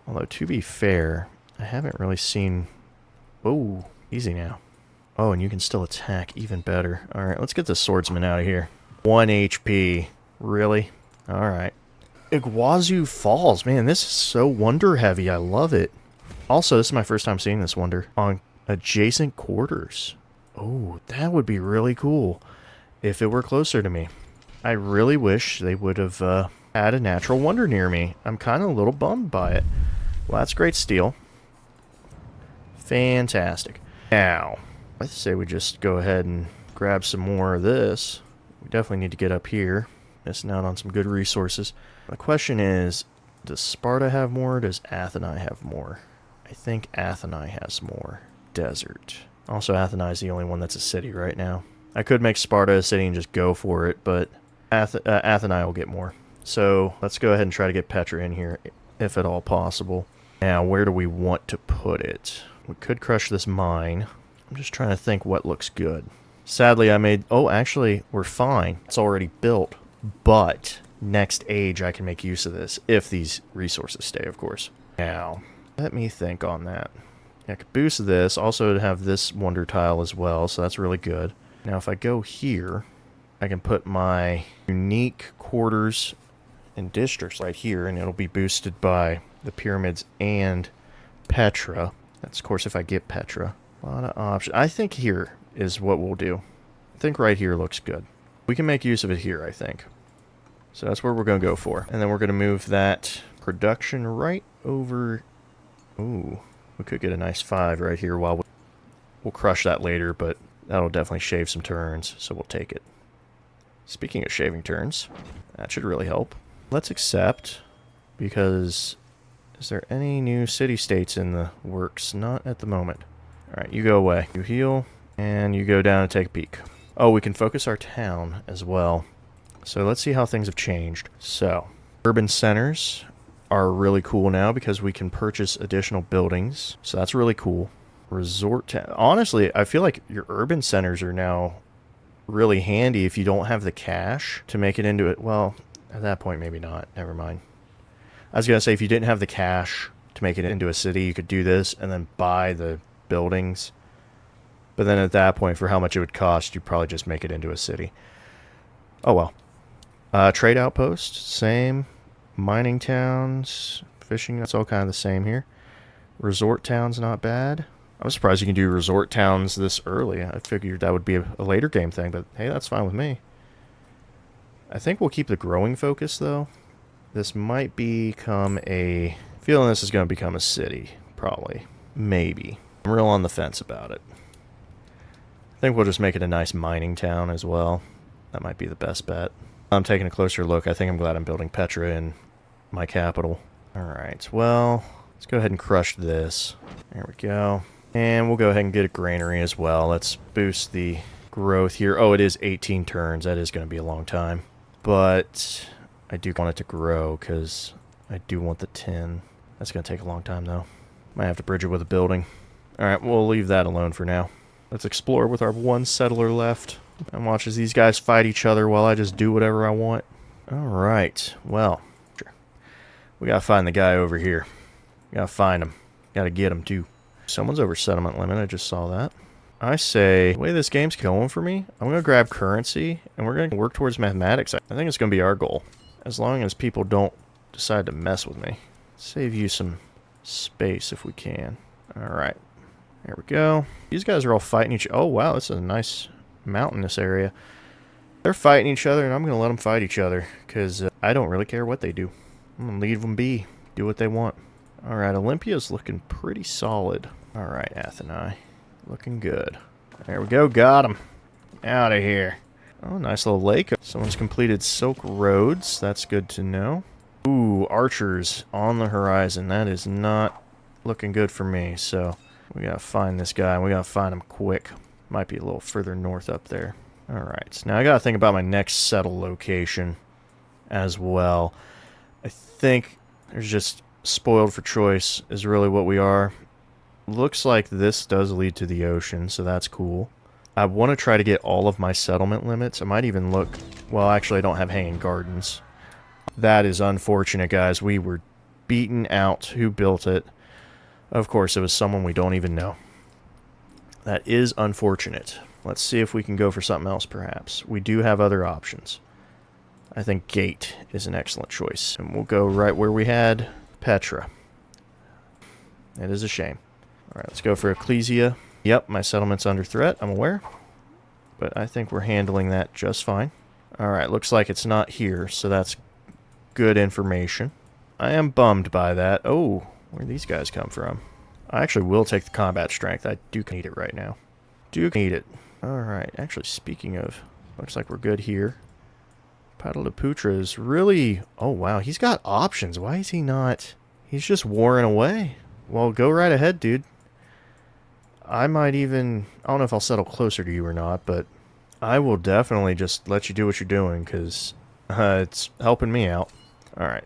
[SPEAKER 1] Although, to be fair, I haven't really seen... Oh, easy now. Oh, and you can still attack even better. Alright, let's get the swordsman out of here. 1 HP. Really? Alright. Iguazu Falls. Man, this is so wonder heavy. I love it. Also, this is my first time seeing this wonder on adjacent quarters. Oh, that would be really cool if it were closer to me. I really wish they would have had a natural wonder near me. I'm kind of a little bummed by it. Well, that's great steel. Fantastic. Now, I say we just go ahead and grab some more of this. We definitely need to get up here. Missing out on some good resources. The question is, does Sparta have more or does Atheni have more? I think Atheni has more. Desert. Also, Atheni is the only one that's a city right now. I could make Sparta a city and just go for it, but Atheni will get more. So let's go ahead and try to get Petra in here, if at all possible. Now, where do we want to put it? We could crush this mine. I'm just trying to think what looks good. Sadly, I made... Oh, actually, we're fine. It's already built. But next age, I can make use of this, if these resources stay, of course. Now, let me think on that. I could boost this, also to have this wonder tile as well, so that's really good. Now, if I go here, I can put my unique quarters and districts right here, and it'll be boosted by the pyramids and Petra. That's, of course, if I get Petra. A lot of options. I think here is what we'll do. I think right here looks good. We can make use of it here, I think. So that's where we're going to go for. And then we're going to move that production right over... Ooh, we could get a nice 5 right here while we'll crush that later, but that'll definitely shave some turns, so we'll take it. Speaking of shaving turns, that should really help. Let's accept, because is there any new city-states in the works? Not at the moment. Alright, you go away. You heal, and you go down and take a peek. Oh, we can focus our town as well. So let's see how things have changed. So, urban centers are really cool now because we can purchase additional buildings. So that's really cool. Resort town. Honestly, I feel like your urban centers are now really handy if you don't have the cash to make it into it. Well, at that point, maybe not. Never mind. I was going to say, if you didn't have the cash to make it into a city, you could do this and then buy the buildings. But then at that point, for how much it would cost, you'd probably just make it into a city. Oh well. Trade outpost, same. Mining towns, fishing, that's all kind of the same here. Resort towns, not bad. I'm surprised you can do resort towns this early. I figured that would be a later game thing, but hey, that's fine with me. I think we'll keep the growing focus, though. This might become a... feeling this is going to become a city, probably. Maybe. I'm real on the fence about it. I think we'll just make it a nice mining town as well. That might be the best bet. I'm taking a closer look. I think I'm glad I'm building Petra in my capital. Alright, well, let's go ahead and crush this. There we go. And we'll go ahead and get a granary as well. Let's boost the growth here. Oh, it is 18 turns. That is going to be a long time. But I do want it to grow because I do want the 10. That's going to take a long time, though. Might have to bridge it with a building. Alright, we'll leave that alone for now. Let's explore with our one settler left. And watch as these guys fight each other while I just do whatever I want. Alright, well, sure. We gotta find the guy over here. Gotta find him. Gotta get him, too. Someone's over settlement limit, I just saw that. I say, the way this game's going for me, I'm gonna grab currency, and we're gonna work towards mathematics. I think it's gonna be our goal. As long as people don't decide to mess with me. Save you some space if we can. Alright. There we go. These guys are all fighting each other. Oh, wow, this is a nice mountainous area. They're fighting each other, and I'm going to let them fight each other, because I don't really care what they do. I'm going to leave them be. Do what they want. Alright, Olympia's looking pretty solid. Alright, Atheni. Looking good. There we go, got him. Out of here. Oh, nice little lake. Someone's completed Silk Roads. That's good to know. Ooh, archers on the horizon. That is not looking good for me, so we gotta find this guy, and we gotta find him quick. Might be a little further north up there. Alright, now I gotta think about my next settle location as well. I think there's just spoiled for choice is really what we are. Looks like this does lead to the ocean, so that's cool. I want to try to get all of my settlement limits. I might even look... Well, actually, I don't have hanging gardens. That is unfortunate, guys. We were beaten out. Who built it? Of course, it was someone we don't even know. That is unfortunate. Let's see if we can go for something else, perhaps. We do have other options. I think Gate is an excellent choice. And we'll go right where we had Petra. It is a shame. Alright, let's go for Ecclesia. Yep, my settlement's under threat, I'm aware. But I think we're handling that just fine. Alright, looks like it's not here, so that's good information. I am bummed by that. Oh, where do these guys come from? I actually will take the combat strength. I do need it right now. Do need it. Alright, actually speaking of, looks like we're good here. Pataliputra is really... Oh wow, he's got options. Why is he not... He's just warring away. Well, go right ahead, dude. I might even... I don't know if I'll settle closer to you or not, but I will definitely just let you do what you're doing, because it's helping me out. Alright,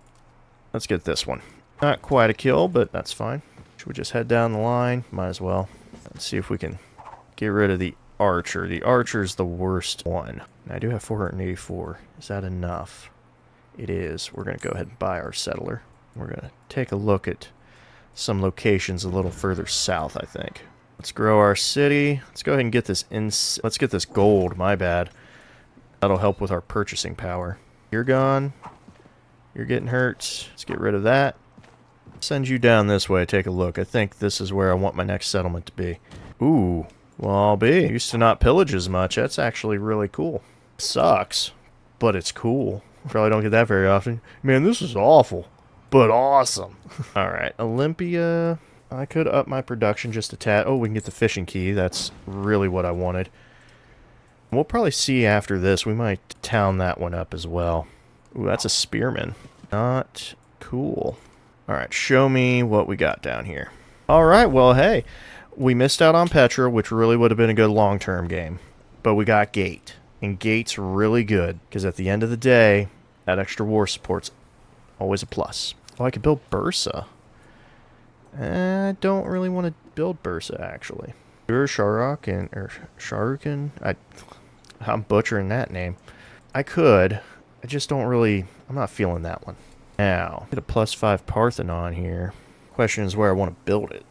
[SPEAKER 1] let's get this one. Not quite a kill, but that's fine. Should we just head down the line? Might as well. Let's see if we can get rid of the archer. The archer's the worst one. I do have 484. Is that enough? It is. We're going to go ahead and buy our settler. We're going to take a look at some locations a little further south, I think. Let's grow our city. Let's go ahead and get this let's get this gold, my bad. That'll help with our purchasing power. You're gone. You're getting hurt. Let's get rid of that. Send you down this way, take a look. I think this is where I want my next settlement to be. Ooh, well, I'll be. Used to not pillage as much. That's actually really cool. Sucks, but it's cool. Probably don't get that very often. Man, this is awful, but awesome. Alright, Olympia. I could up my production just a tad. Oh, we can get the fishing key. That's really what I wanted. We'll probably see after this. We might town that one up as well. Ooh, that's a spearman. Not cool. Alright, show me what we got down here. Alright, well, hey. We missed out on Petra, which really would have been a good long-term game. But we got Gate. And Gate's really good, because at the end of the day, that extra war support's always a plus. Oh, I could build Bursa. I don't really want to build Bursa, actually. Sharukan? I'm butchering that name. I could. I just don't really... I'm not feeling that one. Now, get a +5 Parthenon here. Question is where I want to build it.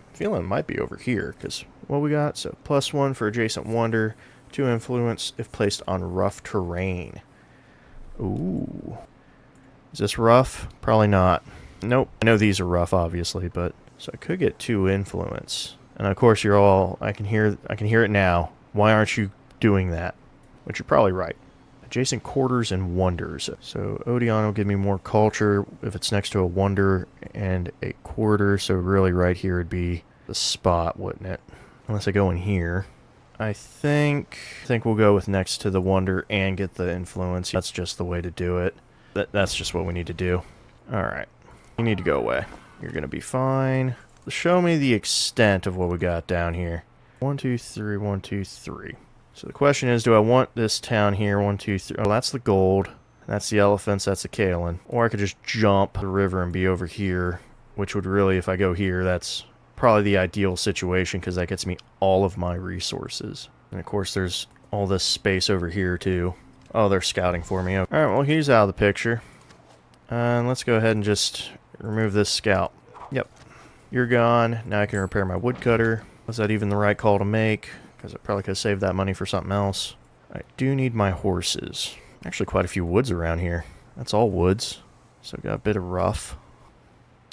[SPEAKER 1] I'm feeling it might be over here, because what we got? So, +1 for adjacent wonder, 2 influence if placed on rough terrain. Ooh. Is this rough? Probably not. Nope. I know these are rough, obviously, but... So I could get 2 influence. And of course you're all... I can hear it now. Why aren't you doing that? But you're probably right. Adjacent quarters and wonders. So Odeon will give me more culture if it's next to a wonder and a quarter. So really right here would be the spot, wouldn't it? Unless I go in here. I think we'll go with next to the wonder and get the influence. That's just the way to do it. That's just what we need to do. Alright. You need to go away. You're going to be fine. Show me the extent of what we got down here. 1, 2, 3, 1, 2, 3. So the question is, do I want this town here? 1, 2, 3. Oh, that's the gold. That's the elephants. That's the Kalen. Or I could just jump the river and be over here, which would really, if I go here, that's probably the ideal situation because that gets me all of my resources. And of course, there's all this space over here too. Oh, they're scouting for me. Okay. All right, well, he's out of the picture. And let's go ahead and just remove this scout. Yep. You're gone. Now I can repair my woodcutter. Was that even the right call to make? Because I probably could have saved that money for something else. I do need my horses. Actually, quite a few woods around here. That's all woods. So got a bit of rough.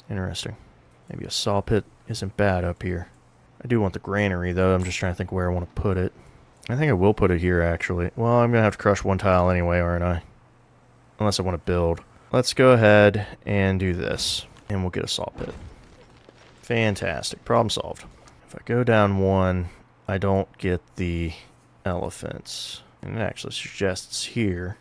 [SPEAKER 1] Interesting. Maybe a saw pit isn't bad up here. I do want the granary, though. I'm just trying to think where I want to put it. I think I will put it here, actually. Well, I'm going to have to crush one tile anyway, aren't I? Unless I want to build. Let's go ahead and do this. And we'll get a saw pit. Fantastic. Problem solved. If I go down one, I don't get the elephants. And it actually suggests here.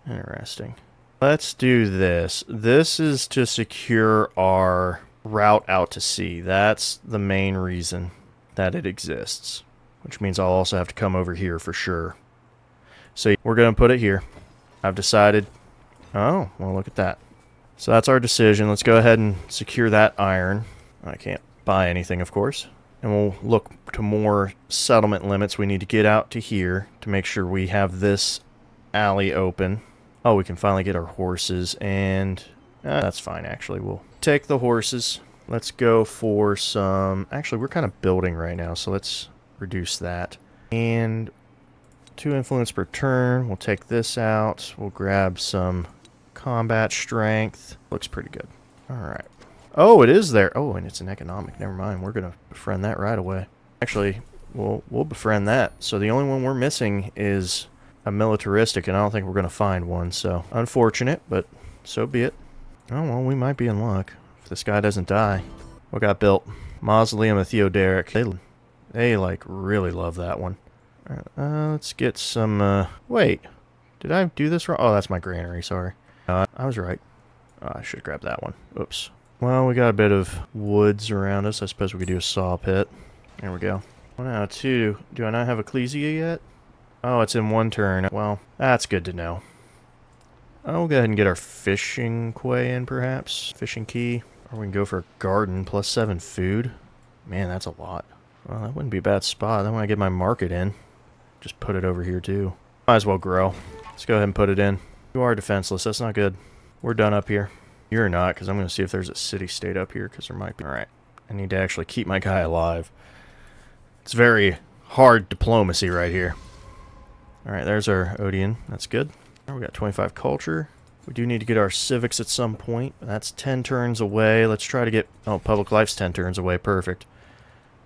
[SPEAKER 1] Interesting. Let's do this. This is to secure our route out to sea. That's the main reason that it exists. Which means I'll also have to come over here for sure. So we're going to put it here. I've decided... Oh, well, look at that. So that's our decision. Let's go ahead and secure that iron. I can't buy anything, of course. And we'll look to more settlement limits. We need to get out to here to make sure we have this alley open. Oh, we can finally get our horses, and that's fine, actually. We'll take the horses. Let's go for some... Actually, we're kind of building right now, so let's reduce that. And 2 influence per turn. We'll take this out. We'll grab some combat strength. Looks pretty good. All right. Oh, it is there. Oh, and it's an economic. Never mind. We're going to befriend that right away. Actually, we'll befriend that. So the only one we're missing is a militaristic, and I don't think we're going to find one. So unfortunate, but so be it. Oh, well, we might be in luck if this guy doesn't die. What got built? Mausoleum of Theoderic. They like, really love that one. All right, let's get some, wait. Did I do this wrong? Oh, that's my granary, sorry. I was right. I should have grabbed that one. Oops. Well, we got a bit of woods around us. I suppose we could do a saw pit. There we go. Well, now, 2. Do I not have Ecclesia yet? Oh, it's in 1 turn. Well, that's good to know. We'll go ahead and get our fishing quay in, perhaps. Fishing key. Or we can go for a garden plus 7 food. Man, that's a lot. Well, that wouldn't be a bad spot. Then when I get my market in, just put it over here, too. Might as well grow. Let's go ahead and put it in. You are defenseless. That's not good. We're done up here. You're not, because I'm going to see if there's a city-state up here, because there might be. Alright. I need to actually keep my guy alive. It's very hard diplomacy right here. Alright, there's our Odeon. That's good. We got 25 culture. We do need to get our civics at some point. That's 10 turns away. Let's try to get... Oh, public life's 10 turns away. Perfect.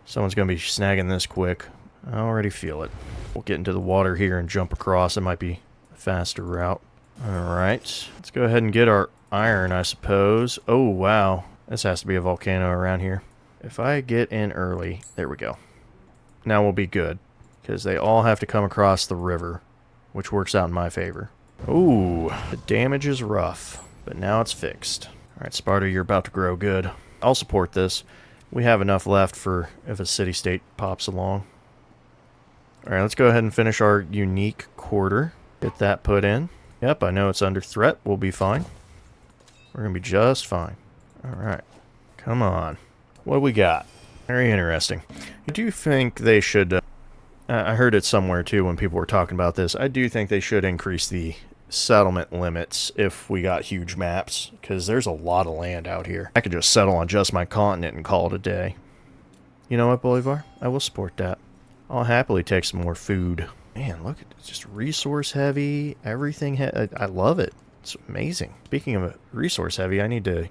[SPEAKER 1] Someone's going to be snagging this quick. I already feel it. We'll get into the water here and jump across. It might be a faster route. Alright. Let's go ahead and get our iron, I suppose. Oh, wow. This has to be a volcano around here. If I get in early... There we go. Now we'll be good. Because they all have to come across the river. Which works out in my favor. Ooh. The damage is rough. But now it's fixed. Alright, Sparta, you're about to grow good. I'll support this. We have enough left for if a city-state pops along. Alright, let's go ahead and finish our unique quarter. Get that put in. Yep, I know it's under threat. We'll be fine. We're going to be just fine. Alright. Come on. What do we got? Very interesting. I do think they should... I heard it somewhere, too, when people were talking about this. I do think they should increase the settlement limits if we got huge maps, because there's a lot of land out here. I could just settle on just my continent and call it a day. You know what, Bolivar? I will support that. I'll happily take some more food. Man, look, it's just resource heavy, everything. I love it. It's amazing. Speaking of resource heavy, I need to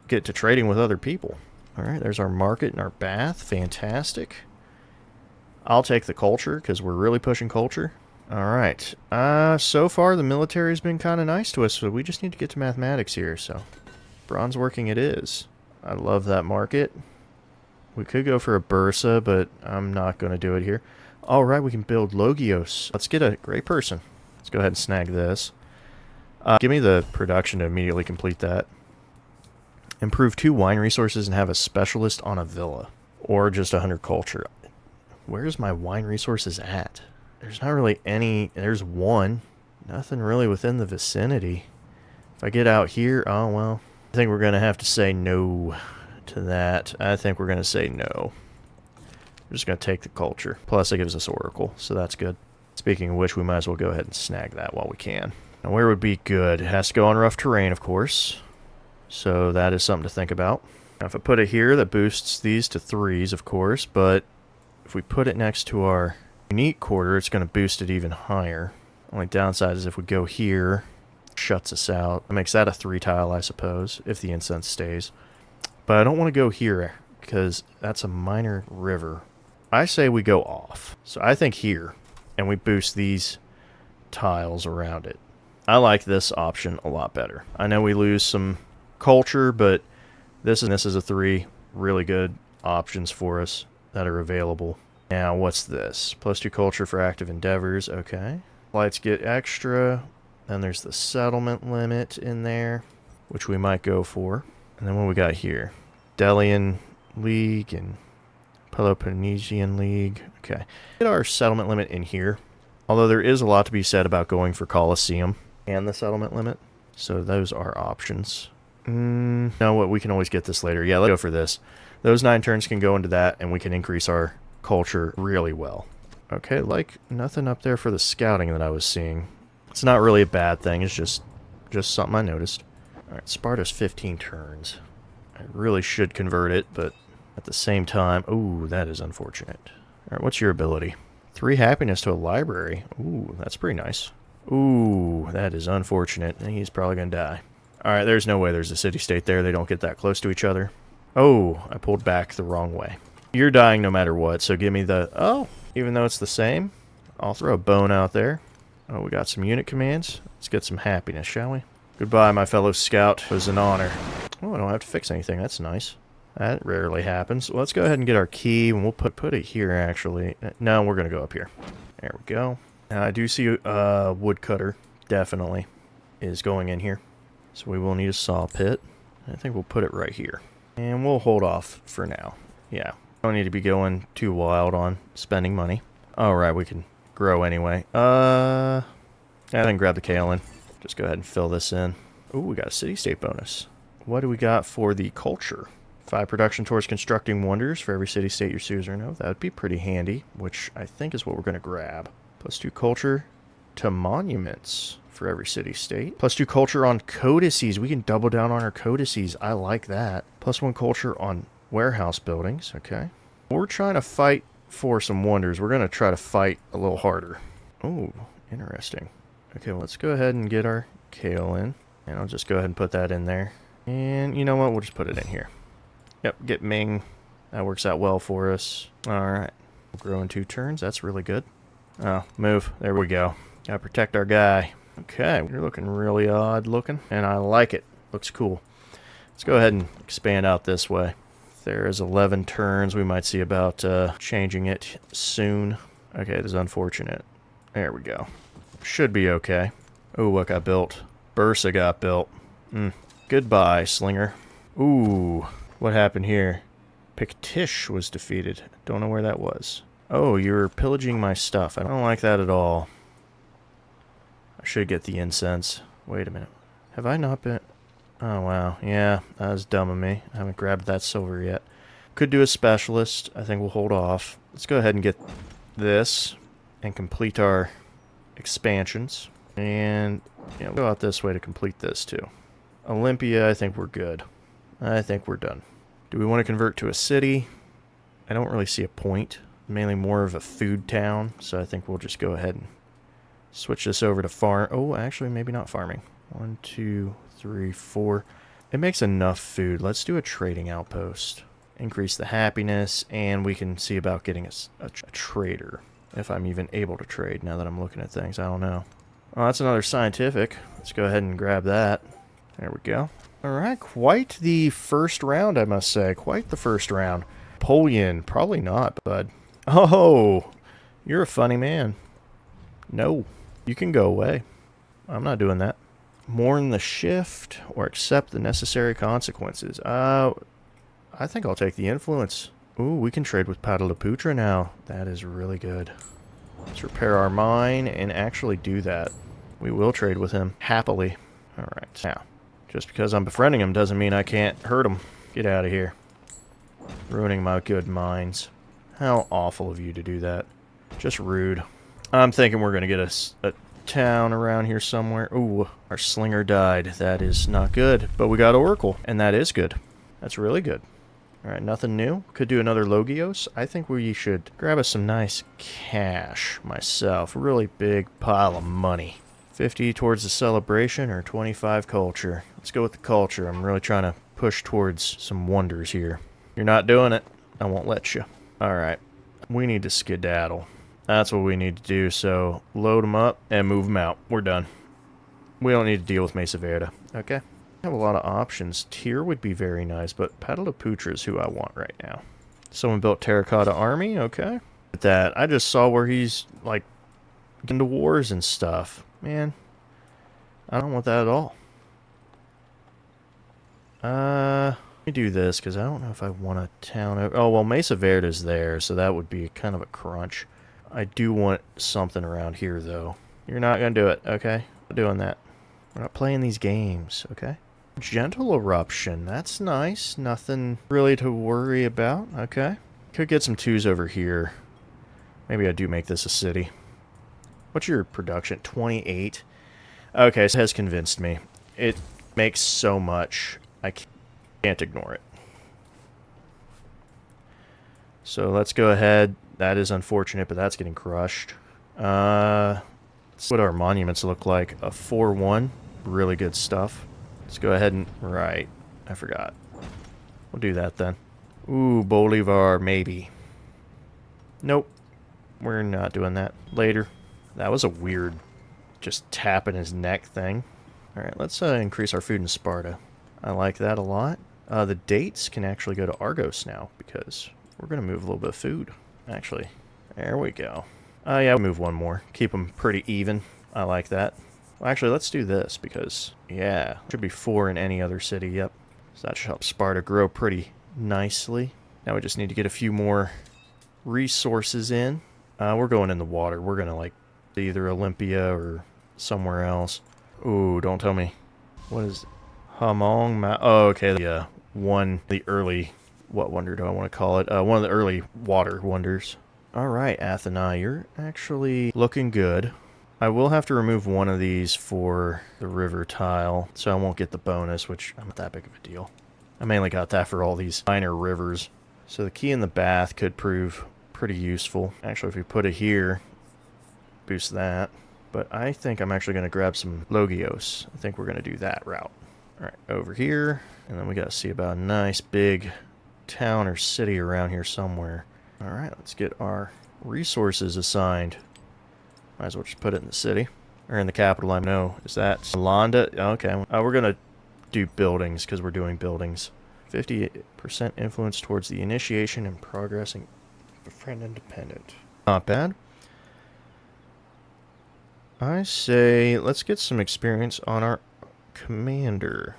[SPEAKER 1] get to trading with other people. All right, there's our market and our bath. Fantastic. I'll take the culture because we're really pushing culture. All right. So far, the military has been kind of nice to us, so we just need to get to mathematics here. So, bronze working it is. I love that market. We could go for a Bursa, but I'm not going to do it here. All right, we can build Logios. Let's get a great person. Let's go ahead and snag this. Give me the production to immediately complete that. Improve 2 wine resources and have a specialist on a villa. Or just 100 culture. Where's my wine resources at? There's not really any... There's 1. Nothing really within the vicinity. If I get out here... Oh, well. I think we're going to have to say no to that. I think we're going to say no. We're just going to take the culture. Plus, it gives us Oracle, so that's good. Speaking of which, we might as well go ahead and snag that while we can. Now, where would be good? It has to go on rough terrain, of course. So that is something to think about. Now, if I put it here, that boosts these to 3s, of course. But if we put it next to our unique quarter, it's going to boost it even higher. Only downside is if we go here, shuts us out. It makes that a 3 tile, I suppose, if the incense stays. But I don't want to go here, because that's a minor river. I say we go off. So I think here, and we boost these tiles around it. I like this option a lot better. I know we lose some culture, but this is a 3 really good options for us that are available. Now, what's this? Plus 2 culture for active endeavors. Okay. Lights get extra. Then there's the settlement limit in there, which we might go for. And then what we got here? Delian League and Peloponnesian League. Okay. Get our settlement limit in here. Although there is a lot to be said about going for Colosseum and the settlement limit. So those are options. No, what, we can always get this later. Yeah, let's go for this. Those 9 turns can go into that, and we can increase our culture really well. Okay, like nothing up there for the scouting that I was seeing. It's not really a bad thing. It's just something I noticed. All right, Sparta's 15 turns. I really should convert it, but at the same time, ooh, that is unfortunate. All right, what's your ability? 3 happiness to a library. Ooh, that's pretty nice. Ooh, that is unfortunate. He's probably gonna die. All right, there's no way there's a city-state there. They don't get that close to each other. Oh, I pulled back the wrong way. You're dying no matter what, so give me the... Oh, even though it's the same, I'll throw a bone out there. Oh, we got some unit commands. Let's get some happiness, shall we? Goodbye, my fellow scout. It was an honor. Oh, I don't have to fix anything. That's nice. That rarely happens. Well, let's go ahead and get our key, and we'll put it here, actually. No, we're going to go up here. There we go. Now, I do see a woodcutter, definitely, is going in here. So we will need a saw pit. I think we'll put it right here. And we'll hold off for now. Yeah, don't need to be going too wild on spending money. Alright, we can grow anyway. I can grab the kaolin. Just go ahead and fill this in. Ooh, we got a city-state bonus. What do we got for the culture? 5 production towards constructing wonders for every city-state your users know. That would be pretty handy, which I think is what we're going to grab. +2 culture to monuments for every city-state. +2 culture on codices. We can double down on our codices. I like that. +1 culture on warehouse buildings. Okay. We're trying to fight for some wonders. We're going to try to fight a little harder. Oh, interesting. Okay, well, let's go ahead and get our kaolin. And I'll just go ahead and put that in there. And you know what? We'll just put it in here. Yep, get Ming. That works out well for us. Alright. We'll grow in 2 turns. That's really good. Oh, move. There we go. Gotta protect our guy. Okay, you're looking really odd looking, and I like it. Looks cool. Let's go ahead and expand out this way. There is 11 turns. We might see about changing it soon. Okay, it is unfortunate. There we go. Should be okay. Oh, what got built? Bursa got built. Goodbye, Slinger. Ooh, what happened here? Pictish was defeated. Don't know where that was. Oh, you're pillaging my stuff. I don't like that at all. I should get the incense. Wait a minute. Have I not been... Oh, wow. Yeah, that was dumb of me. I haven't grabbed that silver yet. Could do a specialist. I think we'll hold off. Let's go ahead and get this and complete our expansions. And we'll go out this way to complete this, too. Olympia, I think we're good. I think we're done. Do we want to convert to a city? I don't really see a point. Mainly more of a food town, so I think we'll just go ahead and switch this over to farm. Oh, actually, maybe not farming. 1, 2, 3, 4. It makes enough food. Let's do a trading outpost. Increase the happiness, and we can see about getting a trader. If I'm even able to trade now that I'm looking at things. I don't know. Oh, that's another scientific. Let's go ahead and grab that. There we go. Alright, quite the first round, I must say. Quite the first round. Napoleon, probably not, bud. Oh, you're a funny man. No, you can go away. I'm not doing that. Mourn the shift or accept the necessary consequences. I think I'll take the influence. Ooh, we can trade with Pataliputra now. That is really good. Let's repair our mine and actually do that. We will trade with him happily. Alright, now, just because I'm befriending him doesn't mean I can't hurt him. Get out of here. Ruining my good mines. How awful of you to do that. Just rude. I'm thinking we're going to get a town around here somewhere. Ooh, our slinger died. That is not good. But we got Oracle, and that is good. That's really good. Alright, nothing new. Could do another Logios. I think we should grab us some nice cash myself. Really big pile of money. 50 towards the celebration or 25 culture. Let's go with the culture. I'm really trying to push towards some wonders here. You're not doing it. I won't let you. Alright, we need to skedaddle. That's what we need to do, so load them up and move them out. We're done. We don't need to deal with Mesa Verde, okay? I have a lot of options. Tyr would be very nice, but Pataliputra is who I want right now. Someone built Terracotta Army, okay. But that, I just saw where he's, like, getting to wars and stuff. Man, I don't want that at all. Let me do this, because I don't know if I want a town over... Oh, well, Mesa Verde is there, so that would be kind of a crunch. I do want something around here, though. You're not going to do it, okay? Not doing that. We're not playing these games, okay? Gentle eruption. That's nice. Nothing really to worry about. Okay. Could get some twos over here. Maybe I do make this a city. What's your production? 28. Okay, so it has convinced me. It makes so much. I can't ignore it. So let's go ahead. That is unfortunate, but that's getting crushed. Let's see what our monuments look like. A 4-1. Really good stuff. Let's go ahead and... Right. I forgot. We'll do that then. Ooh, Bolivar, maybe. Nope. We're not doing that. Later. That was a weird just tapping his neck thing. Alright, let's increase our food in Sparta. I like that a lot. The dates can actually go to Argos now because we're going to move a little bit of food. Actually, there we go. Yeah, we'll move one more. Keep them pretty even. I like that. Well, actually, let's do this because, yeah, should be 4 in any other city. Yep. So that should help Sparta grow pretty nicely. Now we just need to get a few more resources in. We're going in the water. We're going to, like, either Olympia or somewhere else. Ooh, don't tell me. What is Hamong? Oh, okay. The early, what wonder do I want to call it? One of the early water wonders. All right, Athena, you're actually looking good. I will have to remove one of these for the river tile, so I won't get the bonus, which not that big of a deal. I mainly got that for all these minor rivers. So the key in the bath could prove pretty useful. Actually, if we put it here, boost that. But I think I'm actually going to grab some Logios. I think we're going to do that route. All right, over here. And then we got to see about a nice big town or city around here somewhere. All right, let's get our resources assigned. Might as well just put it in the city. Or in the capital, I know. Is that Londa? Okay, we're going to do buildings because we're doing buildings. 50% influence towards the initiation and progressing a friend independent. Not bad. I say let's get some experience on our commander.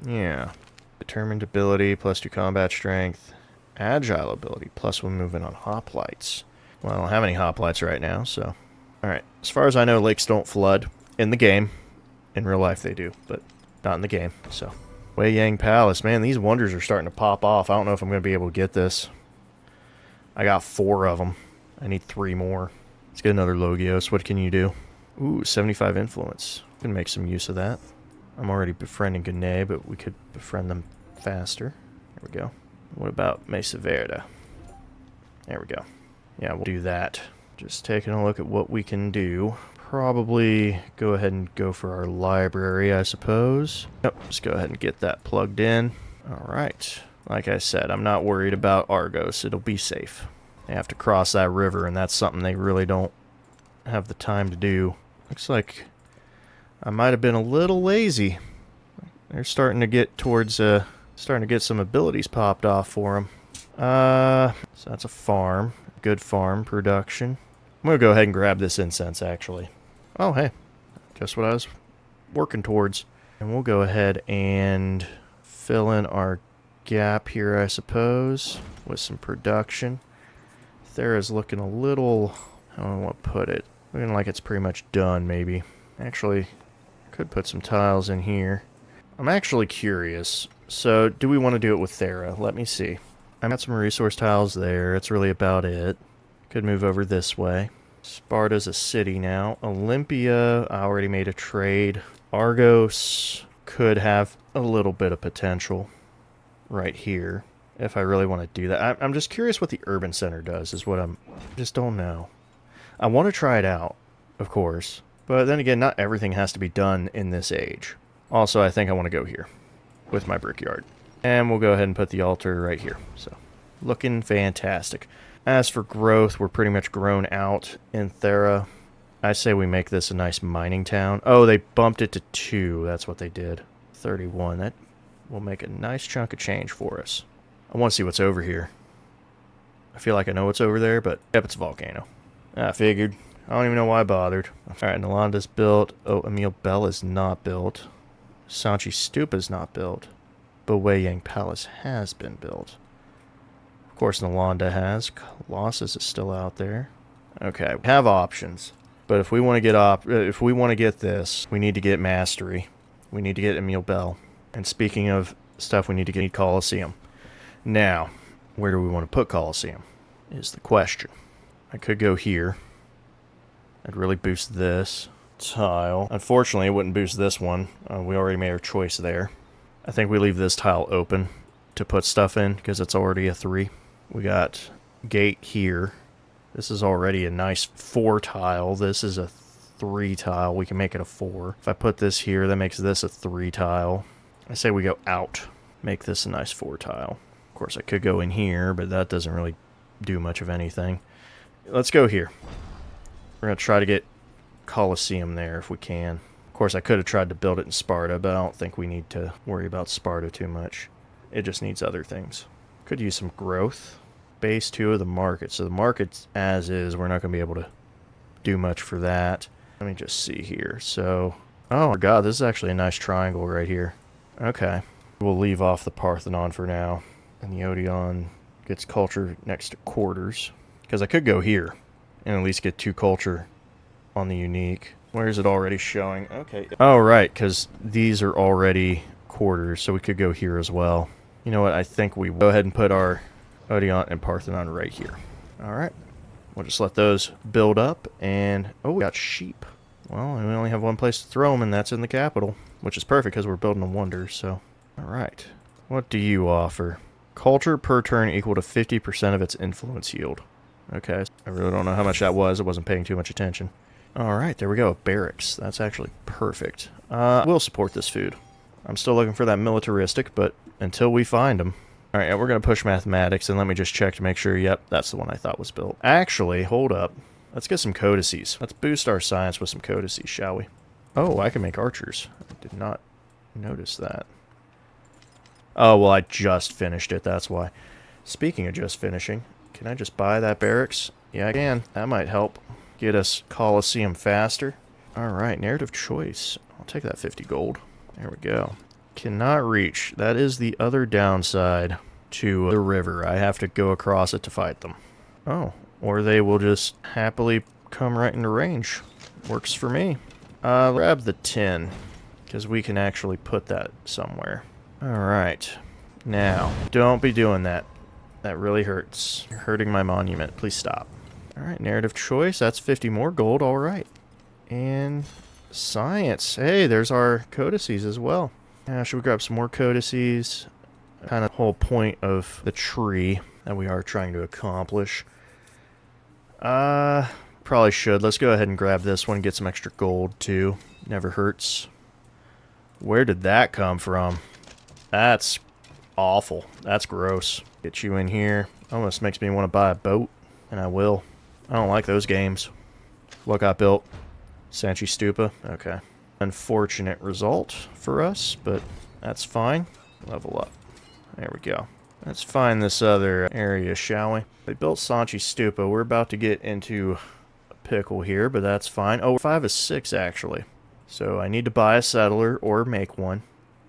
[SPEAKER 1] Yeah. Determined ability, +2 combat strength. Agile ability, +1 movement on hoplites. Well, I don't have any hoplites right now, so... Alright, as far as I know, lakes don't flood. In the game. In real life they do, but not in the game, so... Wei Yang Palace. Man, these wonders are starting to pop off. I don't know if I'm going to be able to get this. I got 4 of them. I need 3 more. Let's get another Logios. What can you do? Ooh, 75 influence. Can make some use of that. I'm already befriending Gune, but we could befriend them faster. There we go. What about Mesa Verde? There we go. Yeah, we'll do that. Just taking a look at what we can do. Probably go ahead and go for our library, I suppose. Yep, just go ahead and get that plugged in. Alright. Like I said, I'm not worried about Argos. It'll be safe. They have to cross that river, and that's something they really don't have the time to do. Looks like I might have been a little lazy. They're starting to get towards, starting to get some abilities popped off for them. So that's a farm. Good farm production. I'm going to go ahead and grab this incense, actually. Oh, hey. Just what I was working towards. And we'll go ahead and fill in our gap here, I suppose, with some production. Thera's looking a little... I don't know what to put it. Looking like it's pretty much done, maybe. Actually, could put some tiles in here. I'm actually curious. So, do we want to do it with Thera? Let me see. I got some resource tiles there. That's really about it. Could move over this way. Sparta's a city now. Olympia, I already made a trade. Argos could have a little bit of potential right here, if I really want to do that. I'm just curious what the urban center does, is what just don't know. I want to try it out, of course. But then again, not everything has to be done in this age. Also, I think I want to go here with my brickyard. And we'll go ahead and put the altar right here. So, looking fantastic. As for growth, we're pretty much grown out in Thera. I say we make this a nice mining town. Oh, they bumped it to 2. That's what they did. 31. That will make a nice chunk of change for us. I want to see what's over here. I feel like I know what's over there, but yep, it's a volcano. I figured. I don't even know why I bothered. Alright, Nalanda's built. Oh, Emil Bell is not built. Sanchi Stupa is not built. But Wei Yang Palace has been built. Of course, Nalanda has. Colossus is still out there. Okay, we have options. But if we want to get this, we need to get Mastery. We need to get Emil Bell. And speaking of stuff we need to get, Colosseum. Now, where do we want to put Colosseum is the question. I could go here. I'd really boost this tile. Unfortunately, it wouldn't boost this one. We already made our choice there. I think we leave this tile open to put stuff in because it's already a 3. We got gate here. This is already a nice 4 tile. This is a 3 tile. We can make it a 4. If I put this here, that makes this a 3 tile. I say we go out. Make this a nice 4 tile. Of course, I could go in here, but that doesn't really do much of anything. Let's go here. We're going to try to get Colosseum there if we can. Of course, I could have tried to build it in Sparta, but I don't think we need to worry about Sparta too much. It just needs other things. Could use some growth. Base 2 of the market. So the market's as is. We're not going to be able to do much for that. Let me just see here. So, oh my god, this is actually a nice triangle right here. Okay. We'll leave off the Parthenon for now. And the Odeon gets culture next to quarters. Because I could go here and at least get 2 culture on the unique. Where is it already showing? Okay. Oh, right, because these are already quarters, so we could go here as well. You know what? I think we will go ahead and put our Odeon and Parthenon right here. All right. We'll just let those build up, and oh, we got sheep. Well, we only have one place to throw them, and that's in the capital, which is perfect because we're building a wonder. So, all right. What do you offer? Culture per turn equal to 50% of its influence yield. Okay. I really don't know how much that was. I wasn't paying too much attention. All right, there we go. Barracks. That's actually perfect. We'll support this food. I'm still looking for that militaristic, but until we find them. All right, we're going to push mathematics, and let me just check to make sure, yep, that's the one I thought was built. Actually, hold up. Let's get some codices. Let's boost our science with some codices, shall we? Oh, I can make archers. I did not notice that. Oh, well, I just finished it, that's why. Speaking of just finishing, can I just buy that barracks? Yeah, I can. That might help get us Colosseum faster. All right, narrative choice. I'll take that 50 gold. There we go. Cannot reach. That is the other downside to the river. I have to go across it to fight them. Oh, or they will just happily come right into range. Works for me. Grab the 10, because we can actually put that somewhere. All right. Now, don't be doing that. That really hurts. You're hurting my monument. Please stop. All right, narrative choice. That's 50 more gold. All right. And science. Hey, there's our codices as well. Should we grab some more codices? Kind of the whole point of the tree that we are trying to accomplish. Probably should. Let's go ahead and grab this one. Get some extra gold, too. Never hurts. Where did that come from? That's awful. That's gross. Get you in here. Almost makes me want to buy a boat. And I will. I don't like those games. What got built? Sanchi Stupa? Okay. Unfortunate result for us, but that's fine. Level up. There we go. Let's find this other area, shall we? They built Sanchi Stupa. We're about to get into a pickle here, but that's fine. Oh, 5 is 6, actually. So I need to buy a settler or make one.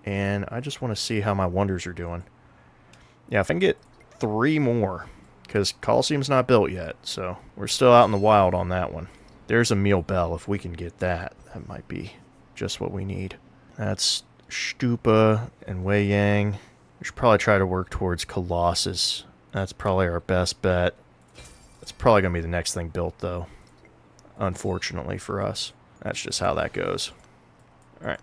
[SPEAKER 1] And I just want to see how my wonders are doing. Yeah, if I can get 3 more, because Colosseum's not built yet, so we're still out in the wild on that one. There's a meal bell. If we can get that, that might be just what we need. That's Stupa and Wei Yang. We should probably try to work towards Colossus. That's probably our best bet. It's probably going to be the next thing built, though. Unfortunately for us. That's just how that goes. Alright.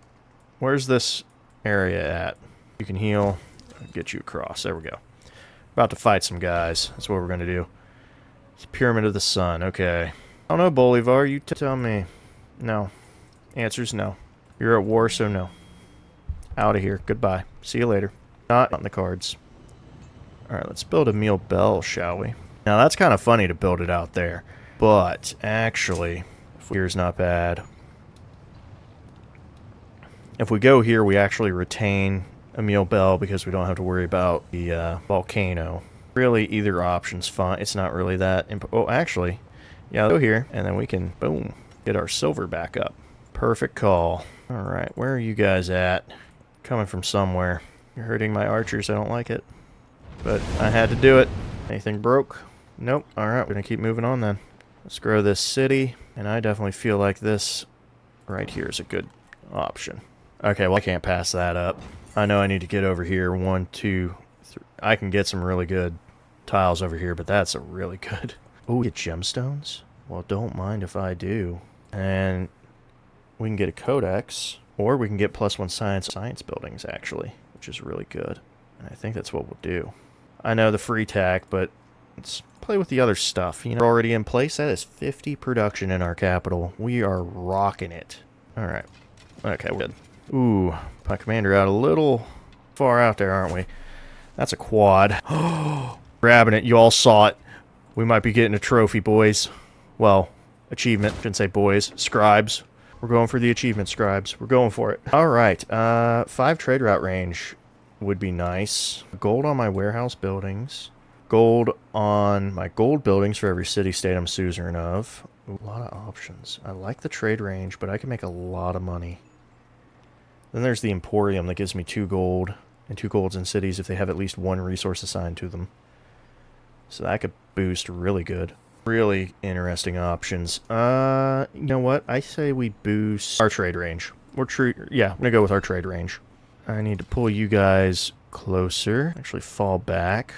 [SPEAKER 1] Where's this area at? You can heal. I'll get you across. There we go. About to fight some guys. That's what we're going to do. It's Pyramid of the Sun. Okay. I don't know, Bolivar. You tell me. No. Answer's no. You're at war, so no. Out of here. Goodbye. See you later. Not on the cards. Alright, let's build a meal bell, shall we? Now, that's kind of funny to build it out there. But, actually, here's not bad. If we go here, we actually retain a meal bell because we don't have to worry about the volcano. Really, either option's fine. It's not really that oh, actually, yeah, go here, and then we can, boom, get our silver back up. Perfect call. Alright, where are you guys at? Coming from somewhere. You're hurting my archers. I don't like it. But I had to do it. Anything broke? Nope. Alright, we're going to keep moving on then. Let's grow this city. And I definitely feel like this right here is a good option. Okay, well, I can't pass that up. I know I need to get over here. 1, 2, 3. I can get some really good tiles over here, but that's a really good. Oh, get gemstones? Well, don't mind if I do. And we can get a codex, or we can get +1 science buildings, actually, which is really good. And I think that's what we'll do. I know the free tack, but let's play with the other stuff. You know, we're already in place. That is 50 production in our capital. We are rocking it. All right. Okay, we're good. Ooh, my commander out a little far out there, aren't we? That's a quad. Grabbing it. You all saw it. We might be getting a trophy, boys. Well, achievement. Shouldn't say boys. Scribes. We're going for the achievement, scribes. We're going for it. All right. 5 trade route range would be nice. Gold on my warehouse buildings. Gold on my gold buildings for every city-state I'm suzerain of. Ooh, a lot of options. I like the trade range, but I can make a lot of money. Then there's the Emporium that gives me 2 gold and 2 golds in cities if they have at least 1 resource assigned to them. So that could boost really good. Really interesting options. You know what? I say we boost our trade range. Yeah, I'm gonna go with our trade range. I need to pull you guys closer. Actually fall back.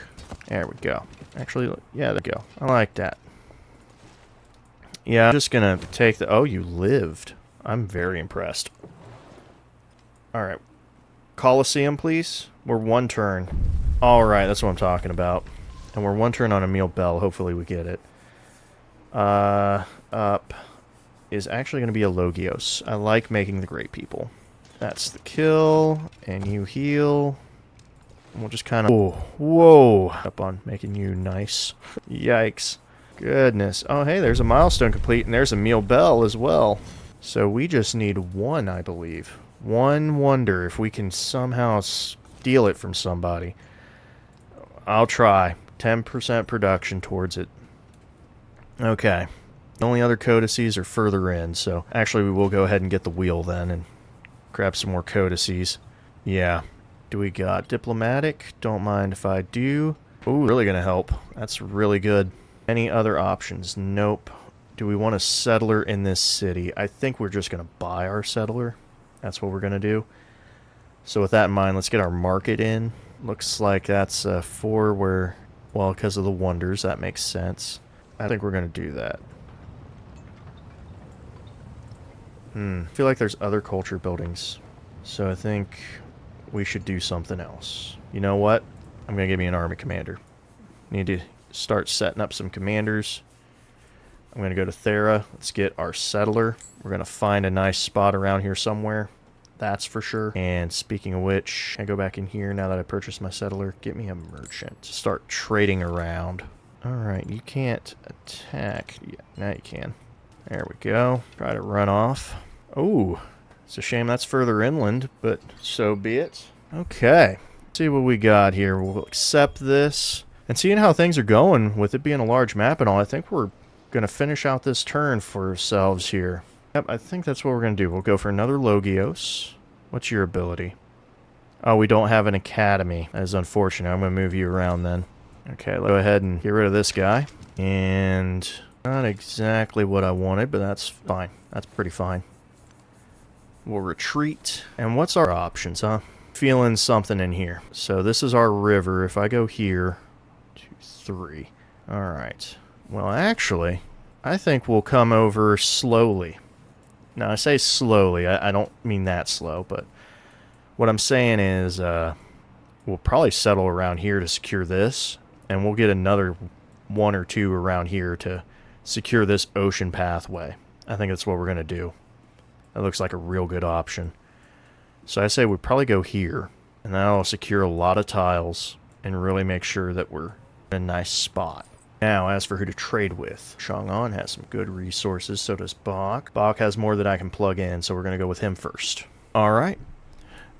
[SPEAKER 1] There we go. Actually, yeah, there we go. I like that. Yeah, I'm just gonna take the... Oh, you lived. I'm very impressed. Alright. Colosseum, please. We're 1 turn. Alright, that's what I'm talking about. And we're 1 turn on Emil Bell. Hopefully we get it. Up is actually going to be a Logios. I like making the great people. That's the kill. And you heal. And we'll just kind of... Oh, whoa. Up on making you nice. Yikes. Goodness. Oh, hey, there's a milestone complete. And there's Emil Bell as well. So we just need 1, I believe. 1 wonder if we can somehow steal it from somebody. I'll try. 10% production towards it. Okay. The only other codices are further in, so actually we will go ahead and get the wheel then and grab some more codices. Yeah. Do we got diplomatic? Don't mind if I do. Ooh, really gonna help. That's really good. Any other options? Nope. Do we want a settler in this city? I think we're just gonna buy our settler. That's what we're gonna do. So with that in mind, let's get our market in. Looks like that's 4 where, well, because of the wonders, that makes sense. I think we're going to do that. I feel like there's other culture buildings. So I think we should do something else. You know what? I'm going to give me an army commander. Need to start setting up some commanders. I'm going to go to Thera. Let's get our settler. We're going to find a nice spot around here somewhere. That's for sure. And speaking of which, I go back in here now that I purchased my settler. Get me a merchant. Start trading around. Alright, you can't attack. Yeah, now you can. There we go. Try to run off. Oh, it's a shame that's further inland, but so be it. Okay. Let's see what we got here. We'll accept this. And seeing how things are going, with it being a large map and all, I think we're going to finish out this turn for ourselves here. Yep, I think that's what we're going to do. We'll go for another Logios. What's your ability? Oh, we don't have an academy. That is unfortunate. I'm going to move you around then. Okay, let's go ahead and get rid of this guy. And not exactly what I wanted, but that's fine. That's pretty fine. We'll retreat. And what's our options, huh? Feeling something in here. So this is our river. If I go here, 2, 3. All right. Well, actually, I think we'll come over slowly. Now, I say slowly. I don't mean that slow, but what I'm saying is we'll probably settle around here to secure this. And we'll get another 1 or 2 around here to secure this ocean pathway. I think that's what we're going to do. That looks like a real good option. So I say we probably go here. And that'll secure a lot of tiles and really make sure that we're in a nice spot. Now, as for who to trade with, Chang'an has some good resources, so does Bach. Bach has more that I can plug in, so we're going to go with him first. All right.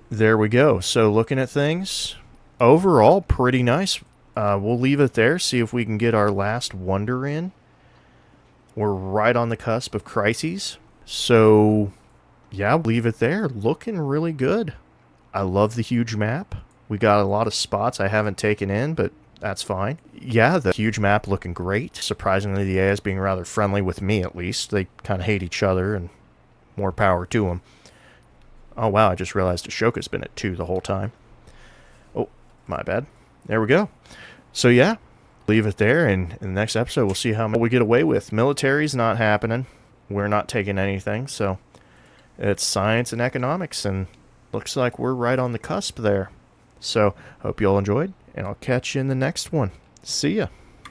[SPEAKER 1] There we go. So looking at things, overall, pretty nice. We'll leave it there, see if we can get our last wonder in. We're right on the cusp of crises. So, yeah, leave it there. Looking really good. I love the huge map. We got a lot of spots I haven't taken in, but that's fine. Yeah, the huge map looking great. Surprisingly, the AI is being rather friendly with me, at least. They kind of hate each other, and more power to them. Oh, wow, I just realized Ashoka's been at 2 the whole time. Oh, my bad. There we go. So, yeah, leave it there, and in the next episode, we'll see how we get away with. Military's not happening. We're not taking anything, so it's science and economics, and looks like we're right on the cusp there. So, hope you all enjoyed, and I'll catch you in the next one. See ya.